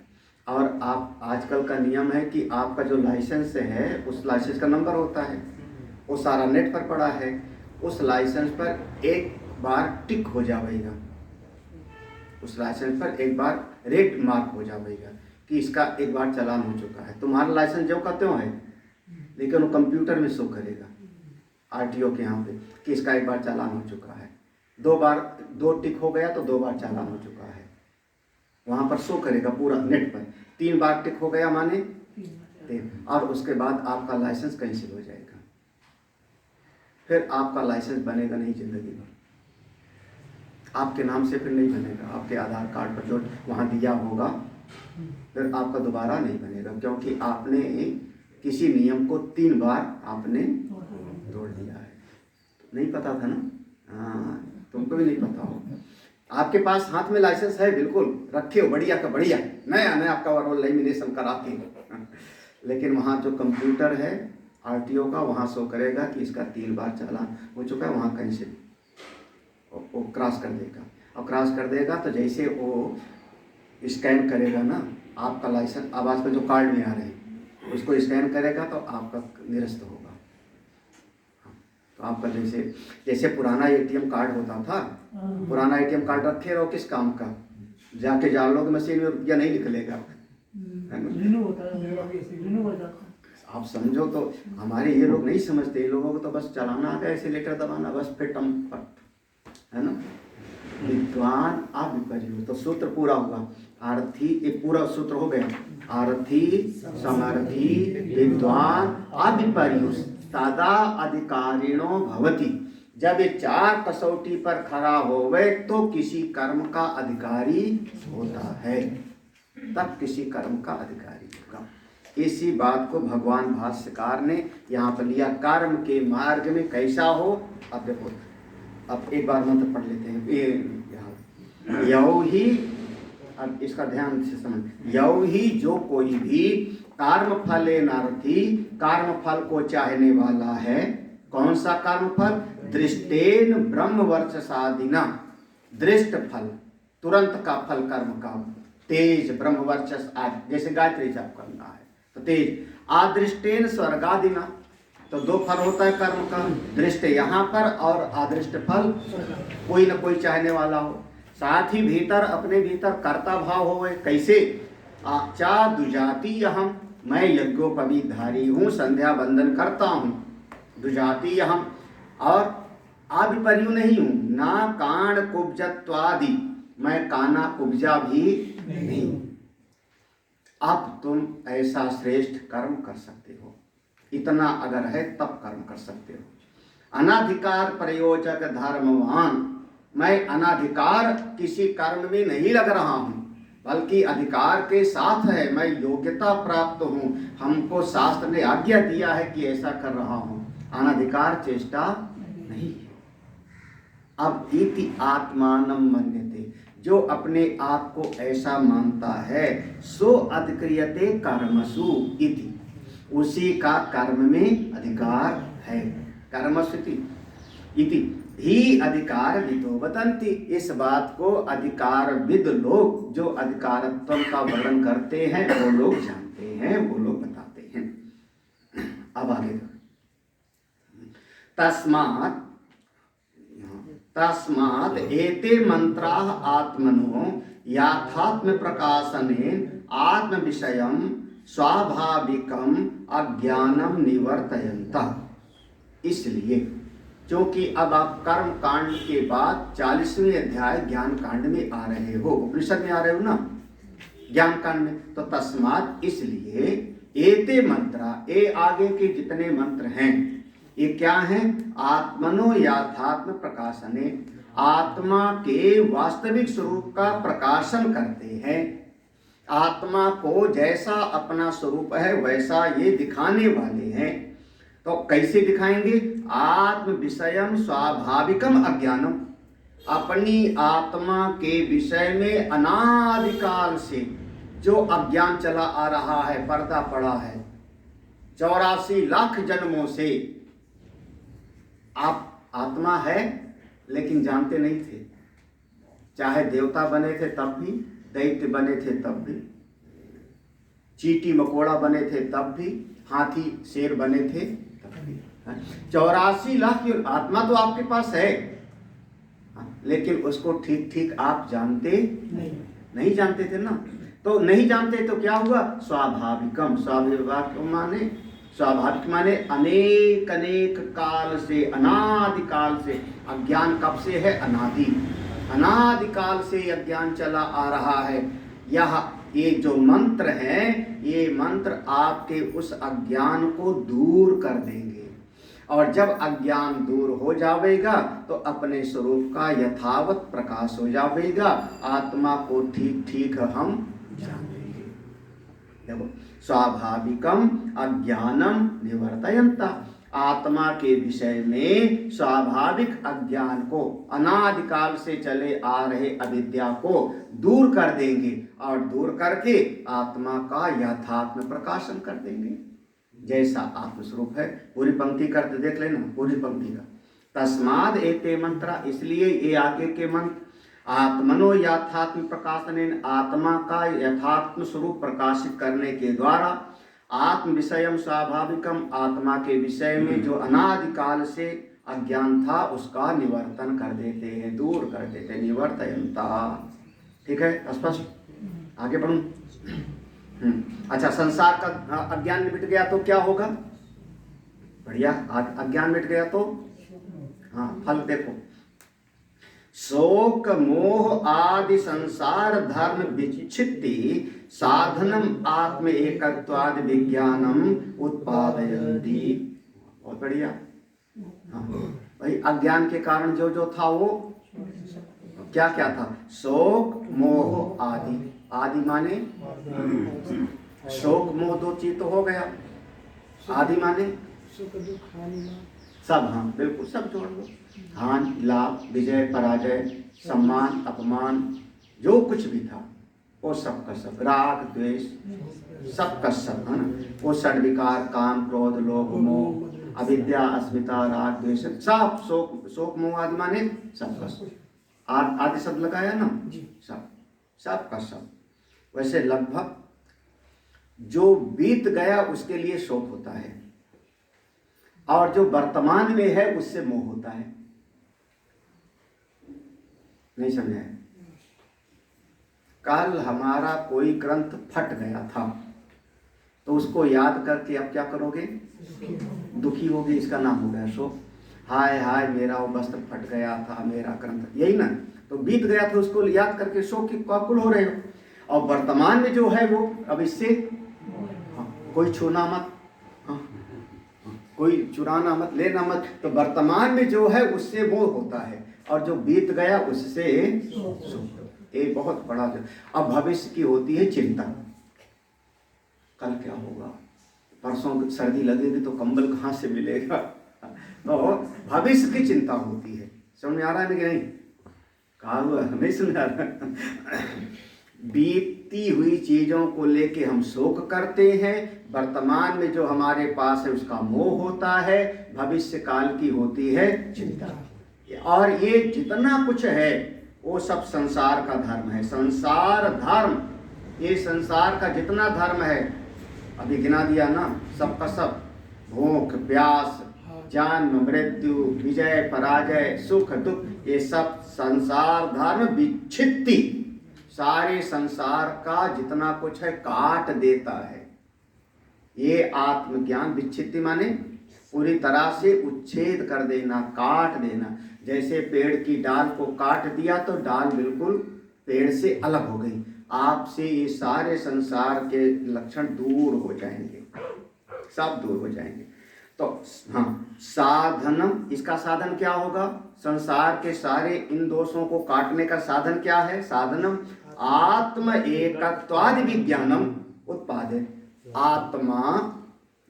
और आप, आजकल का नियम है कि आपका जो लाइसेंस है, उस लाइसेंस का नंबर होता है, वो सारा नेट पर पड़ा है। उस लाइसेंस पर एक बार टिक हो जाएगा, उस लाइसेंस पर एक बार रेड मार्क हो जाएगा कि इसका एक बार चालान हो चुका है। तुम्हारा लाइसेंस जो का त्यों है, लेकिन वो कंप्यूटर में शो करेगा आरटीओ के यहाँ पे कि इसका एक बार चालान हो चुका है। दो टिक हो गया तो 2 बार चालान हो चुका है, वहाँ पर शो करेगा पूरा नेट पर। 3 बार टिक हो गया माने 3, और उसके बाद आपका लाइसेंस कैंसिल हो जाएगा। फिर आपका लाइसेंस बनेगा नहीं जिंदगी भर, आपके नाम से फिर नहीं बनेगा। आपके आधार कार्ड पर जो वहाँ दिया होगा फिर आपका दोबारा नहीं बनेगा, क्योंकि आपने किसी नियम को 3 बार आपने तोड़ दिया है। नहीं पता था ना? हाँ, तुमको भी नहीं पता हो। आपके पास हाथ में लाइसेंस है, बिल्कुल रखे हो, बढ़िया का बढ़िया, नया आपका और लेमिनेशन करा के, लेकिन वहाँ जो कंप्यूटर है आरटीओ का, वहाँ शो करेगा कि इसका 3 बार चालान हो चुका है, वहाँ कैंसिल, वो क्रॉस कर देगा। और क्रॉस कर देगा तो जैसे वो स्कैन करेगा ना आपका लाइसेंस, अब आजकल जो कार्ड में आ रहे हैं उसको स्कैन करेगा तो आपका निरस्त होगा। तो आपका जैसे पुराना एटीएम कार्ड होता था, पुराना एटीएम कार्ड रखे रहो, किस काम का? जाके जान लो कि मशीन में रुपया नहीं निकलेगा, आप समझो। तो हमारे ये लोग नहीं समझते, ये लोगों को तो बस चलाना आ गया, एक्सीलेटर दबाना, बस फिर टम है ना। विद्वान अविपर्य, तो सूत्र पूरा होगा। आरथी, एक पूरा सूत्र हो गया, आरथी समर्थी विद्वान अविपर्य तदा अधिकारिणो भवति। जब ये 4 कसौटी पर खड़ा होवे तो किसी कर्म का अधिकारी होता है, तब किसी कर्म का अधिकारी होगा। इसी बात को भगवान भाष्यकार ने यहाँ पर लिया, कर्म के मार्ग में कैसा हो। अब देखो, अब एक बार मंत्र पढ़ लेते हैं ये यहाँ, यौ ही, अब इसका ध्यान से समझ, यौ ही जो कोई भी कर्म फले नारथी, कर्म फल को चाहने वाला है। कौन सा कर्म फल? दृष्टेन ब्रह्म वर्चसादिना, दृष्ट फल, तुरंत का फल कर्म का, तेज ब्रह्म वर्चस आदि, जैसे गायत्री जाप करना है तो तेज, आदृष्टेन स्वर्गादिना, तो 2 फल होता है कर्म का, दृष्ट यहाँ पर और आदृष्ट फल कोई न कोई चाहने वाला हो। साथ ही भीतर, अपने भीतर कर्ता भाव हो, कैसे? आचा दुजाति अहम, मैं यज्ञोपवीतधारी हूँ, संध्या बंदन करता हूँ, दुजाति अहम, और अविपर्यु नहीं हूँ, ना काण कुब्जत्वादि, मैं काना कुब्जा भी नहीं। अब तुम ऐसा श्रेष्ठ कर्म कर सकते हो, इतना अगर है तब कर्म कर सकते हो। अनाधिकार प्रयोजक धर्मवान, मैं अनाधिकार किसी कर्म में नहीं लग रहा हूँ, बल्कि अधिकार के साथ है, मैं योग्यता प्राप्त हूँ, हमको शास्त्र ने आज्ञा दिया है कि ऐसा कर रहा हूँ, अनाधिकार चेष्टा नहीं है। अब इति आत्मानं मन्यते, जो अपने आप को ऐसा मानता है, सो अधिक्रियते कर्मसु इति, उसी का कर्म में अधिकार है। कर्मसु इति ही अधिकार विदो वदन्ति, इस बात को अधिकार विद लोग, जो अधिकारत्व का वर्णन करते हैं, वो लोग जानते हैं, वो लोग बताते हैं। अब आगे तस्मात् एते मंत्राः आत्मनो याथात्म प्रकाशनेन आत्म विषयम स्वाभाविकम अज्ञानम निवर्तयन्तः। इसलिए क्योंकि अब आप कर्म कांड के बाद 40वें अध्याय ज्ञान कांड में आ रहे हो, उपनिषद में आ रहे हो ना, ज्ञान कांड में। तो तस्मात् इसलिए एते मंत्रा, ए आगे के जितने मंत्र हैं ये क्या हैं? आत्मनो याथात्म प्रकाशने, आत्मा के वास्तविक स्वरूप का प्रकाशन करते हैं। आत्मा को जैसा अपना स्वरूप है वैसा ये दिखाने वाले हैं। तो कैसे दिखाएंगे? आत्म विषयम स्वाभाविकम अज्ञानम, अपनी आत्मा के विषय में अनादिकाल से जो अज्ञान चला आ रहा है, पर्दा पड़ा है 84 लाख जन्मों से। आप आत्मा है लेकिन जानते नहीं थे, चाहे देवता बने थे तब भी, दैत्य बने थे तब भी, चींटी मकोड़ा बने थे तब भी, हाथी शेर बने थे तब भी। 84 लाख की आत्मा तो आपके पास है, लेकिन उसको ठीक ठीक आप जानते नहीं जानते थे ना। तो नहीं जानते तो क्या हुआ? स्वाभाविकम, स्वाभाविक माने अनेक अनेक काल से, अनादिकाल से। अज्ञान कब से है? अनादिकाल से अज्ञान चला आ रहा है। ये जो मंत्र हैं, ये मंत्र आपके उस अज्ञान को दूर कर देंगे, और जब अज्ञान दूर हो जाएगा तो अपने स्वरूप का यथावत प्रकाश हो जाएगा, आत्मा को ठीक ठीक हम जानेंगे। देखो, स्वाभाविकम अज्ञानम निवर्तयन्ता, आत्मा के विषय में स्वाभाविक अज्ञान को, अनादिकाल से चले आ रहे अविद्या को दूर कर देंगे, और दूर करके आत्मा का यथात्म प्रकाशन कर देंगे, जैसा आत्मस्वरूप है। पूरी पंक्ति करते देख लेना, पूरी पंक्ति का। तस्माद एते मंत्रा, इसलिए ये आगे के मंत्र, आत्मनो यथात्म प्रकाशनेन, आत्मा का यथात्म स्वरूप प्रकाशित करने के द्वारा, आत्म विषयम स्वाभाविकम, आत्मा के विषय में जो अनादिकाल से अज्ञान था उसका निवर्तन कर देते हैं, दूर कर देते हैं, निवर्तयन्ता। ठीक है, स्पष्ट? आगे बढ़ूं। अच्छा, संसार का अज्ञान मिट गया तो क्या होगा? बढ़िया, अज्ञान मिट गया तो हाँ, फल देखो। शोक मोह आदि संसार धर्म विच्छित्ति साधनम आत्म एकत्वादि विज्ञानम उत्पादयन्ति। बहुत बढ़िया। हाँ, भाई अज्ञान के कारण जो जो था वो क्या क्या था? शोक मोह आदि, आदि माने शोक मोह दो चीज तो हो गया, आदि माने सब। हाँ बिल्कुल, सब जोड़ लो। हानि लाभ, विजय पराजय, सम्मान अपमान, जो कुछ भी था वो सब का सब, राग द्वेष सब का सब, है ना। वो षड विकार, काम क्रोध लोभ मोह अविद्या अस्मिता राग द्वेष, सब शोक मोह आदि माने सब का सब। आदि शब्द लगाया ना, सब का सब। वैसे लगभग जो बीत गया उसके लिए शोक होता है, और जो वर्तमान में है उससे मोह होता है। नहीं समझा? कल हमारा कोई ग्रंथ फट गया था तो उसको याद करके अब क्या करोगे? दुखी होगे, इसका नाम हो गया शोक। हाय हाय मेरा वो वस्त्र फट गया था, मेरा ग्रंथ, यही ना। तो बीत गया था उसको याद करके शोक की व्याकुल हो रहे हो। और वर्तमान में जो है वो अब इससे कोई छूना मत, कोई चुराना मत, लेना मत। तो वर्तमान में जो है उससे मोह होता है, और जो बीत गया उससे सुख। ये बहुत बड़ा। अब भविष्य की होती है चिंता, कल क्या होगा, परसों सर्दी लगेगी तो कंबल कहाँ से मिलेगा। तो भविष्य की चिंता होती है, समझ में आ रहा है कि नहीं? कहा हुआ नहीं सुन रहा। बीतती हुई चीजों को लेके हम शोक करते हैं, वर्तमान में जो हमारे पास है उसका मोह होता है, भविष्य काल की होती है चिंता। और ये जितना कुछ है वो सब संसार का धर्म है। संसार धर्म, ये संसार का जितना धर्म है अभी गिना दिया ना, सबका सब, भूख प्यास, जन्म मृत्यु, विजय पराजय, सुख दुख, ये सब संसार धर्म विच्छित्ति, सारे संसार का जितना कुछ है काट देता है। ये आत्मज्ञान, विच्छित्ति माने पूरी तरह से उच्छेद कर देना, काट देना। जैसे पेड़ की डाल को काट दिया तो डाल बिल्कुल पेड़ से अलग हो गई। आपसे ये सारे संसार के लक्षण दूर हो जाएंगे, सब दूर हो जाएंगे। तो हाँ, साधनम, इसका साधन क्या होगा? संसार के सारे इन दोषों को काटने का साधन क्या है? साधनम आत्म एकत्वादि विज्ञानम उत्पादे। आत्मा,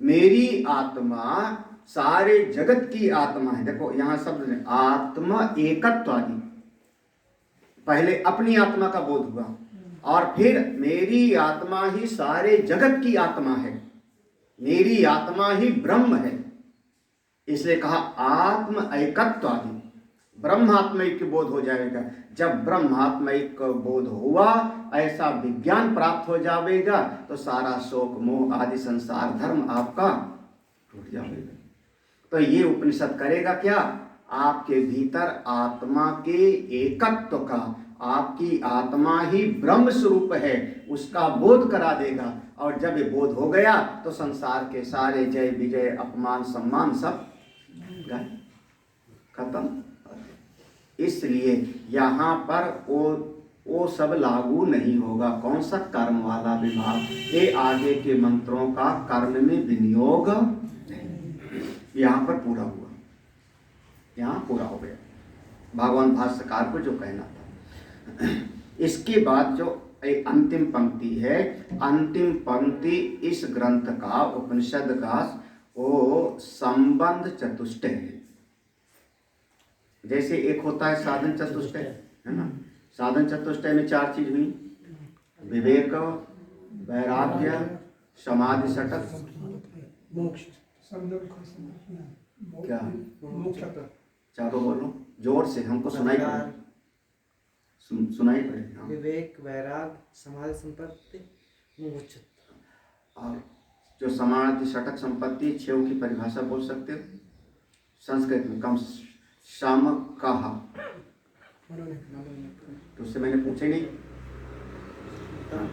मेरी आत्मा सारे जगत की आत्मा है। देखो यहाँ शब्द है आत्म एकत्वादि, पहले अपनी आत्मा का बोध हुआ और फिर मेरी आत्मा ही सारे जगत की आत्मा है, मेरी आत्मा ही ब्रह्म है। इसलिए कहा आत्म एकत्वादि, ब्रह्मात्मैक्य बोध हो जाएगा। जब ब्रह्मात्मैक्य बोध हुआ, ऐसा विज्ञान प्राप्त हो जाएगा तो सारा शोक मोह आदि संसार धर्म आपका टूट जाएगा। तो ये उपनिषद करेगा क्या? आपके भीतर आत्मा के एकत्व का, आपकी आत्मा ही ब्रह्म स्वरूप है, उसका बोध करा देगा। और जब ये बोध हो गया तो संसार के सारे जय विजय अपमान सम्मान सब खत्म। इसलिए यहाँ पर वो सब लागू नहीं होगा। कौन सा? कर्म वाला विभाग। ये आगे के मंत्रों का कर्म में विनियोग यहाँ पर पूरा हुआ, यहाँ पूरा हो गया भगवान भाष्यकार को जो कहना था। इसके बाद जो एक अंतिम पंक्ति है, अंतिम पंक्ति इस ग्रंथ का, उपनिषद का, वो संबंध चतुष्टय है। जैसे एक होता है साधन चतुष्टय, है ना? साधन चतुष्टय में 4 चीज हुई, विवेक, वैराग्य, समाधि षटक, मोक्ष। क्या? चारों बोलो जोर से, हमको सुनाई पड़े, सुनाई पड़े। हाँ। विवेक, वैराग, समाधि संपत्ति, मोक्ष। और जो समाधि षटक संपत्ति 6 की परिभाषा बोल सकते हो संस्कृत में? कम शाम कहा तो उससे मैंने पूछे नहीं।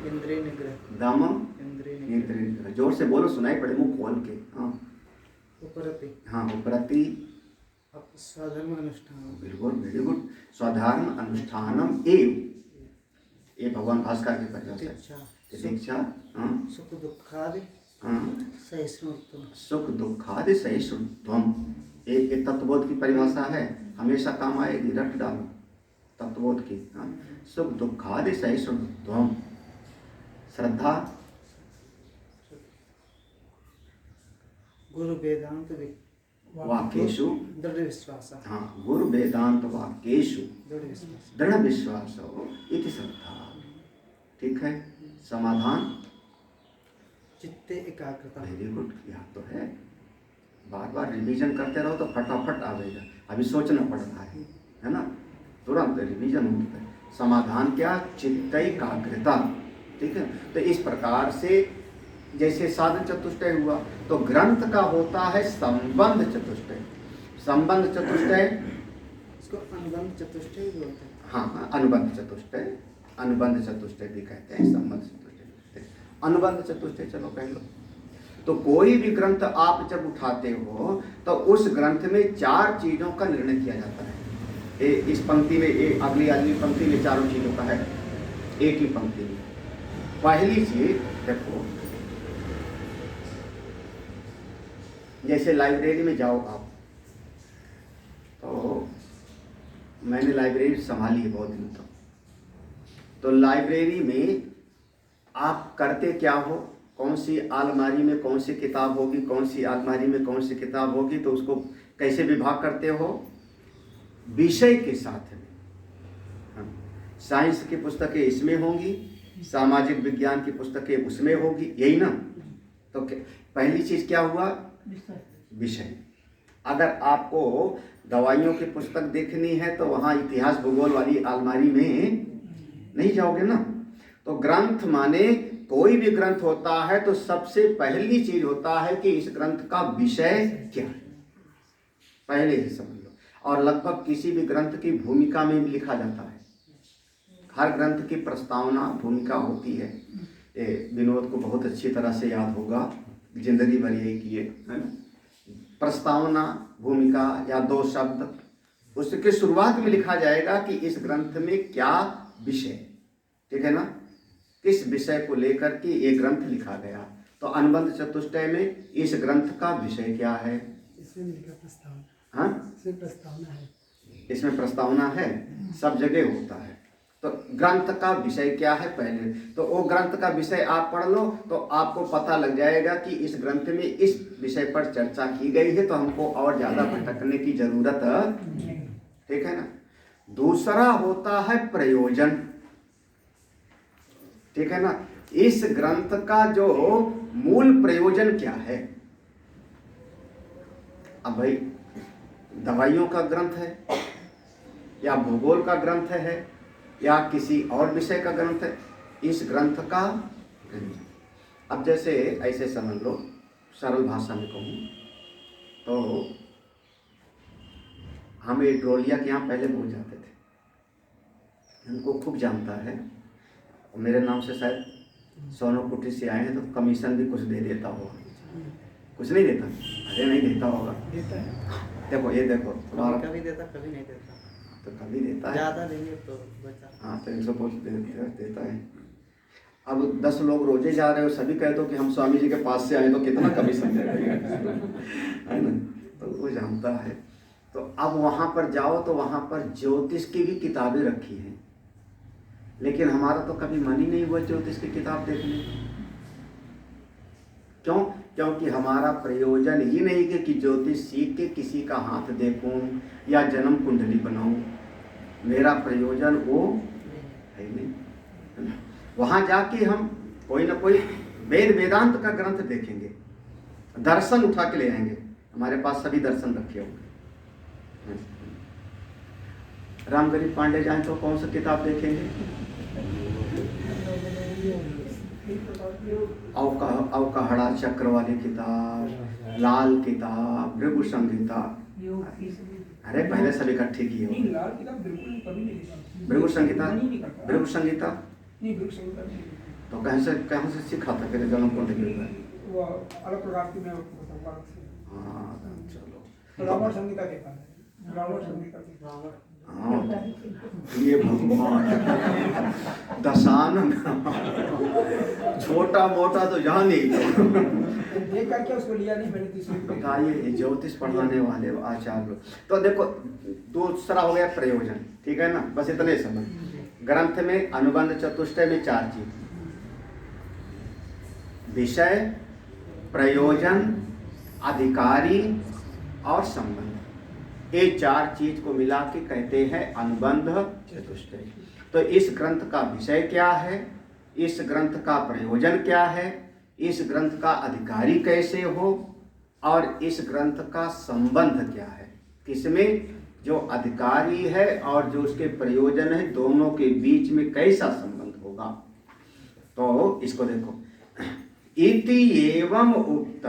इंद्रिय निग्रह, दम, इंद्रिय इंद्रिय निग्रह। जोर से बोलो, सुनाई पड़े, मुंह खोल के। हाँ, उपरति, हाँ, उपरति, स्वधर्म अनुष्ठान। बिल्कुल, वेरी गुड। स्वधर्म अनुष्ठानम एव, ये भगवान भास्कर की परिभाषा है। दीक्षा, हाँ, सुख दुखादि हाँ, सहिष्णुत्वम, सुख दुखादि सहिष्णुत्वम, एक तत्वबोध की परिभाषा है, हमेशा काम आएगी, रट डालो तत्वबोध की। हाँ, सुख दुखादि सहिष्णुत्वम। श्रद्धा, गुरु वेदांत वाक्येषु दृढ़ विश्वास। हाँ, गुरु वेदांत वाक्येषु दृढ़ विश्वास, दृढ़ विश्वास इति श्रद्धा। ठीक है। समाधान, चित्ते एकाग्रता। Very good. यहाँ तो है, बार बार रिवीजन करते रहो तो फटाफट आवेगा। अभी सोचना पड़ रहा है ना? तुरंत रिवीजन होता है। समाधान क्या? चित्त एकाग्रता। ठीक है। तो इस प्रकार से जैसे साधन चतुष्टय हुआ, तो ग्रंथ का होता है संबंध चतुष्टय। संबंध चतुष्टय, इसको अनुबंध चतुष्टय भी बोलते हैं। हाँ, अनुबंध चतुष्टय, अनुबंध चतुष्टय भी कहते हैं, संबंध चतुष्टय, अनुबंध चतुष्टय। चलो कह लो। तो कोई भी ग्रंथ आप जब उठाते हो तो उस ग्रंथ में 4 चीजों का निर्णय किया जाता है। इस पंक्ति में, अगली पंक्ति में 4 चीजों का है, एक ही पंक्ति में। पहली चीज देखो, जैसे लाइब्रेरी में जाओ आप, तो मैंने लाइब्रेरी संभाली है बहुत दिन तक। तो लाइब्रेरी में आप करते क्या हो? कौन सी अलमारी में कौन सी किताब होगी, कौन सी अलमारी में कौन सी किताब होगी, तो उसको कैसे विभाग करते हो? विषय के साथ में। हाँ, साइंस की पुस्तकें इसमें होंगी, सामाजिक विज्ञान की पुस्तकें उसमें होगी, यही ना। तो पहली चीज क्या हुआ? विषय। अगर आपको दवाइयों की पुस्तक देखनी है तो वहाँ इतिहास भूगोल वाली अलमारी में नहीं जाओगे ना। तो ग्रंथ माने कोई भी ग्रंथ होता है तो सबसे पहली चीज होता है कि इस ग्रंथ का विषय क्या है, पहले ही समझ लो। और लगभग किसी भी ग्रंथ की भूमिका में लिखा जाता है। हर ग्रंथ की प्रस्तावना भूमिका होती है। ये विनोद को बहुत अच्छी तरह से याद होगा, जिंदगी भर यही किए, है ना। प्रस्तावना, भूमिका या दो शब्द, उसके शुरुआत में लिखा जाएगा कि इस ग्रंथ में क्या विषय, ठीक है ना, किस विषय को लेकर के ये ग्रंथ लिखा गया। तो अनुबंध चतुष्टय में इस ग्रंथ का विषय क्या है? इसमें लिखा प्रस्तावना। हाँ, इसमें प्रस्तावना है। इसमें प्रस्तावना है, सब जगह होता है। तो ग्रंथ का विषय क्या है पहले, तो वो ग्रंथ का विषय आप पढ़ लो तो आपको पता लग जाएगा कि इस ग्रंथ में इस विषय पर चर्चा की गई है, तो हमको और ज्यादा भटकने की जरूरत, ठीक है ना। दूसरा होता है प्रयोजन, ठीक है ना। इस ग्रंथ का जो मूल प्रयोजन क्या है। अब भाई दवाइयों का ग्रंथ है या भूगोल का ग्रंथ है या किसी और विषय का ग्रंथ है, इस ग्रंथ का, अब जैसे ऐसे समझ लो, सरल भाषा में कहूँ तो हम ये ड्रोलिया के यहाँ पहले पहुँच जाते थे, उनको खूब जानता है, मेरे नाम से शायद सोनोकुटी से आए हैं तो कमीशन भी कुछ दे देता होगा, कुछ नहीं देता? अरे नहीं देता होगा, देता है। देखो ये देखो, कभी देता कभी नहीं देता। तो कभी देता है, ज़्यादा देंगे तो बचा। हाँ तो 150 देता है। अब 10 लोग रोजे जा रहे हो, सभी कहते हो कि हम स्वामी जी के पास से आए, तो कितना कमीशन दे रहे है ना। तो वो जानता है। तो अब वहाँ पर जाओ तो वहाँ पर ज्योतिष की भी किताबें रखी हैं, लेकिन हमारा तो कभी मन ही नहीं हुआ ज्योतिष की किताब देखने। क्यों? क्योंकि हमारा प्रयोजन ही नहीं कि ज्योतिष सीख के किसी का हाथ देखूं या जन्म कुंडली बनाऊं। मेरा प्रयोजन वो है नहीं। वहां जाके हम कोई ना कोई वेद वेदांत का ग्रंथ देखेंगे, दर्शन उठा के ले आएंगे, हमारे पास सभी दर्शन रखे होंगे। रामगरीब पांडे जाए तो कौन सा किताब देखेंगे? अवकहड़ा चक्र वाली किताब, लाल किताब, भृगु संहिता। अरे पहले सब इकट्ठे किए हो। भृगु संहिता, भृगु संहिता तो कहाँ से सीखा था फिर जन्म कुंडली में? वो अलग प्रकार की मैं बताऊंगा। हाँ चलो, रावण संहिता के पास, रावण संहिता के हाँ ये भगवान दशानन, छोटा मोटा तो जान ही देख करके उसको लिया नहीं, मैंने तीसरी बताइए ज्योतिष पढ़ाने वाले आचार्य लोग। तो देखो दूसरा हो गया प्रयोजन, ठीक है ना, बस इतने समझ। ग्रंथ में अनुबंध चतुष्टय में 4 चीज, विषय, प्रयोजन, अधिकारी और संबंध। ये 4 चीज को मिला के कहते हैं अनुबंध चतुष्टय। तो इस ग्रंथ का विषय क्या है, इस ग्रंथ का प्रयोजन क्या है, इस ग्रंथ का अधिकारी कैसे हो, और इस ग्रंथ का संबंध क्या है, किसमें जो अधिकारी है और जो उसके प्रयोजन है, दोनों के बीच में कैसा संबंध होगा। तो इसको देखो, इति एवं उक्त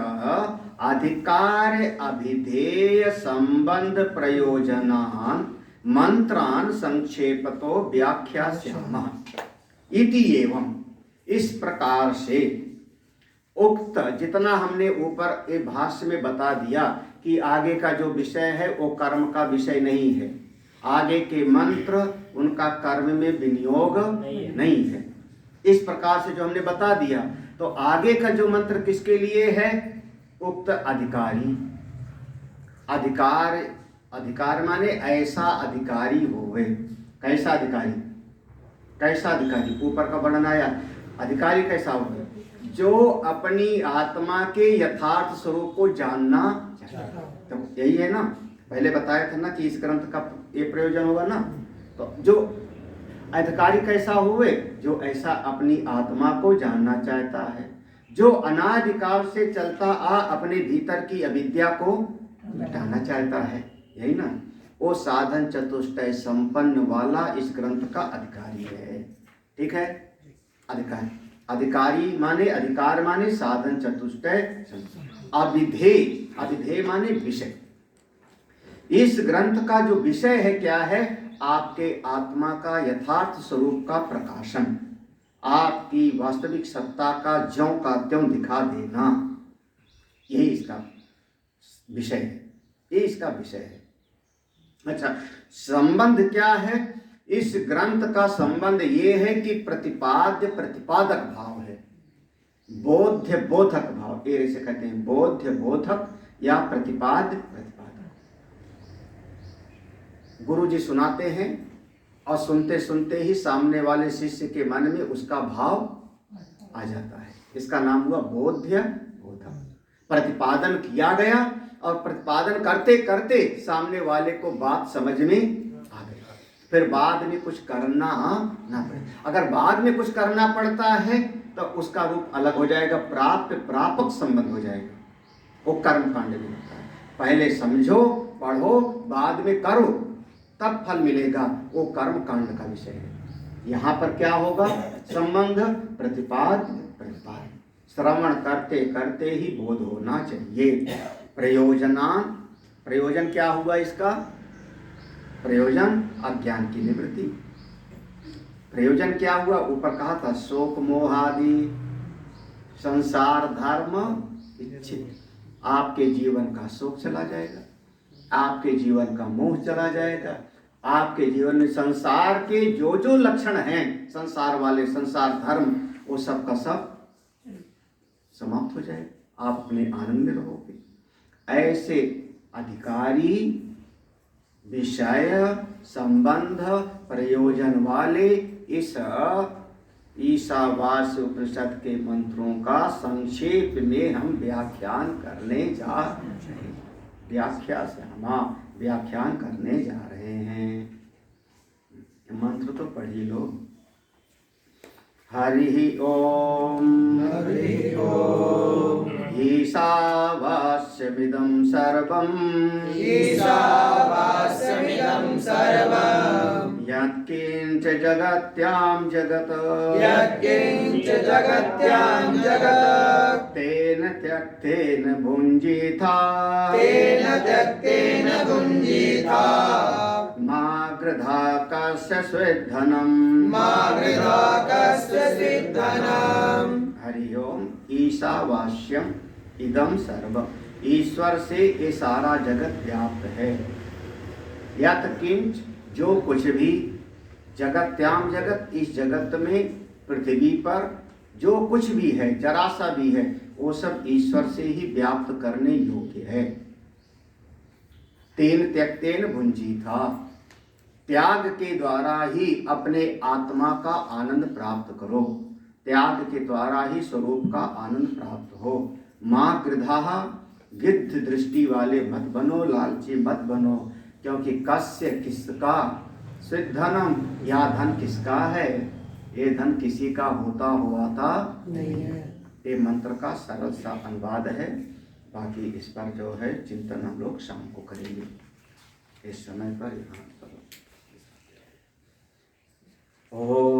अधिकार अभिधेय संबंध प्रयोजनान मंत्रान संक्षेपतो व्याख्यास्यामः। इति एवं, इस प्रकार से, उक्त, जितना हमने ऊपर एक भाष्य में बता दिया कि आगे का जो विषय है वो कर्म का विषय नहीं है, आगे के मंत्र उनका कर्म में विनियोग नहीं है। इस प्रकार से जो हमने बता दिया, तो आगे का जो मंत्र किसके लिए है? उक्त अधिकारी। अधिकार, अधिकार माने ऐसा अधिकारी होवे। कैसा अधिकारी? कैसा अधिकारी? ऊपर का वर्णन आया, अधिकारी कैसा होवे? जो अपनी आत्मा के यथार्थ स्वरूप को जानना चाहता है। तो यही है ना, पहले बताया था ना कि इस ग्रंथ का ये प्रयोजन होगा ना। तो जो अधिकारी कैसा हुए, जो ऐसा अपनी आत्मा को जानना चाहता है, जो अनादिकाल से चलता आ अपने भीतर की अविद्या को मिटाना चाहता है, यही ना, वो साधन चतुष्टय संपन्न वाला इस ग्रंथ का अधिकारी है। ठीक है, अधिकारी, अधिकारी माने, अधिकार माने साधन चतुष्टय, अविधेय, अविधेय माने विषय। इस ग्रंथ का जो विषय है क्या है, आपके आत्मा का यथार्थ स्वरूप का प्रकाशन, आपकी वास्तविक सत्ता का ज्यों का त्यों दिखा देना, यही इसका विषय है, ये इसका विषय है। अच्छा, संबंध क्या है? इस ग्रंथ का संबंध ये है कि प्रतिपाद्य प्रतिपादक भाव है, बोध्य बोधक भाव, ये से कहते हैं, बोध्य बोधक या प्रतिपाद्य प्रतिपादक। गुरु जी सुनाते हैं और सुनते सुनते ही सामने वाले शिष्य के मन में उसका भाव आ जाता है, इसका नाम हुआ बोध्य बोधक। प्रतिपादन किया गया और प्रतिपादन करते करते सामने वाले को बात समझ में आ गई, फिर बाद में कुछ करना ना पड़े। अगर बाद में कुछ करना पड़ता है तो उसका रूप अलग हो जाएगा, प्राप्त प्रापक संबंध हो जाएगा, वो कर्म कांड में होता है। पहले समझो पढ़ो बाद में करो तब फल मिलेगा, वो कर्म कांड का विषय है। यहाँ पर क्या होगा? संबंध प्रतिपाद प्रतिपाद, श्रवण करते करते ही बोध होना चाहिए। प्रयोजन क्या हुआ इसका? प्रयोजन अज्ञान की निवृत्ति। प्रयोजन क्या हुआ? ऊपर कहा था शोक मोहादि संसार धर्म इच्छित, आपके जीवन का शोक चला जाएगा, आपके जीवन का मोह चला जाएगा, आपके जीवन में संसार के जो जो लक्षण हैं, संसार वाले, संसार धर्म, वो सब का सब समाप्त हो जाएगा, आप अपने आनंद में रहोगे। ऐसे अधिकारी, विषय, संबंध, प्रयोजन वाले इस ईशावास्य उपनिषद के मंत्रों का संक्षेप में हम व्याख्यान करने जा रहे हैं। व्याख्या से हम व्याख्यान करने जा रहे हैं। मंत्र तो पढ़ ही लो। हरि ओम हरि ओम ईशावास्यमिदं सर्वं ईशावास्यमिदं सर्वं यत्किंच जगत्यां जगत् यत्किंच जगत्यां जगत् तेन त्यक्तेन भुञ्जीथा तेन त्यक्तेन भुञ्जीथा मा गृधा कस्य स्वेद्धनं मा गृधा कस्य स्वेद्धनं। हरि ओम ईशावास्यम इदं सर्वम्, ईश्वर से ये सारा जगत व्याप्त है। यत् किंच, जो कुछ भी, जगत्याम जगत, इस जगत में, पृथ्वी पर जो कुछ भी है, जरा सा भी है, वो सब ईश्वर से ही व्याप्त करने योग्य है। तेन त्यक्तेन भुंजीथा, त्याग के द्वारा ही अपने आत्मा का आनंद प्राप्त करो, त्याग के द्वारा ही स्वरूप का आनंद प्राप्त हो। माँ गृधा, गिद्ध दृष्टि वाले मत बनो, लालची मत बनो, क्योंकि कस्य किसका, स्वेद्धनम, यह धन किसका है, ये धन किसी का होता हुआ था नहीं है। ये मंत्र का सरल सा अनुवाद है, बाकी इस पर जो है चिंतन हम लोग शाम को करेंगे। इस समय पर यहाँ ओम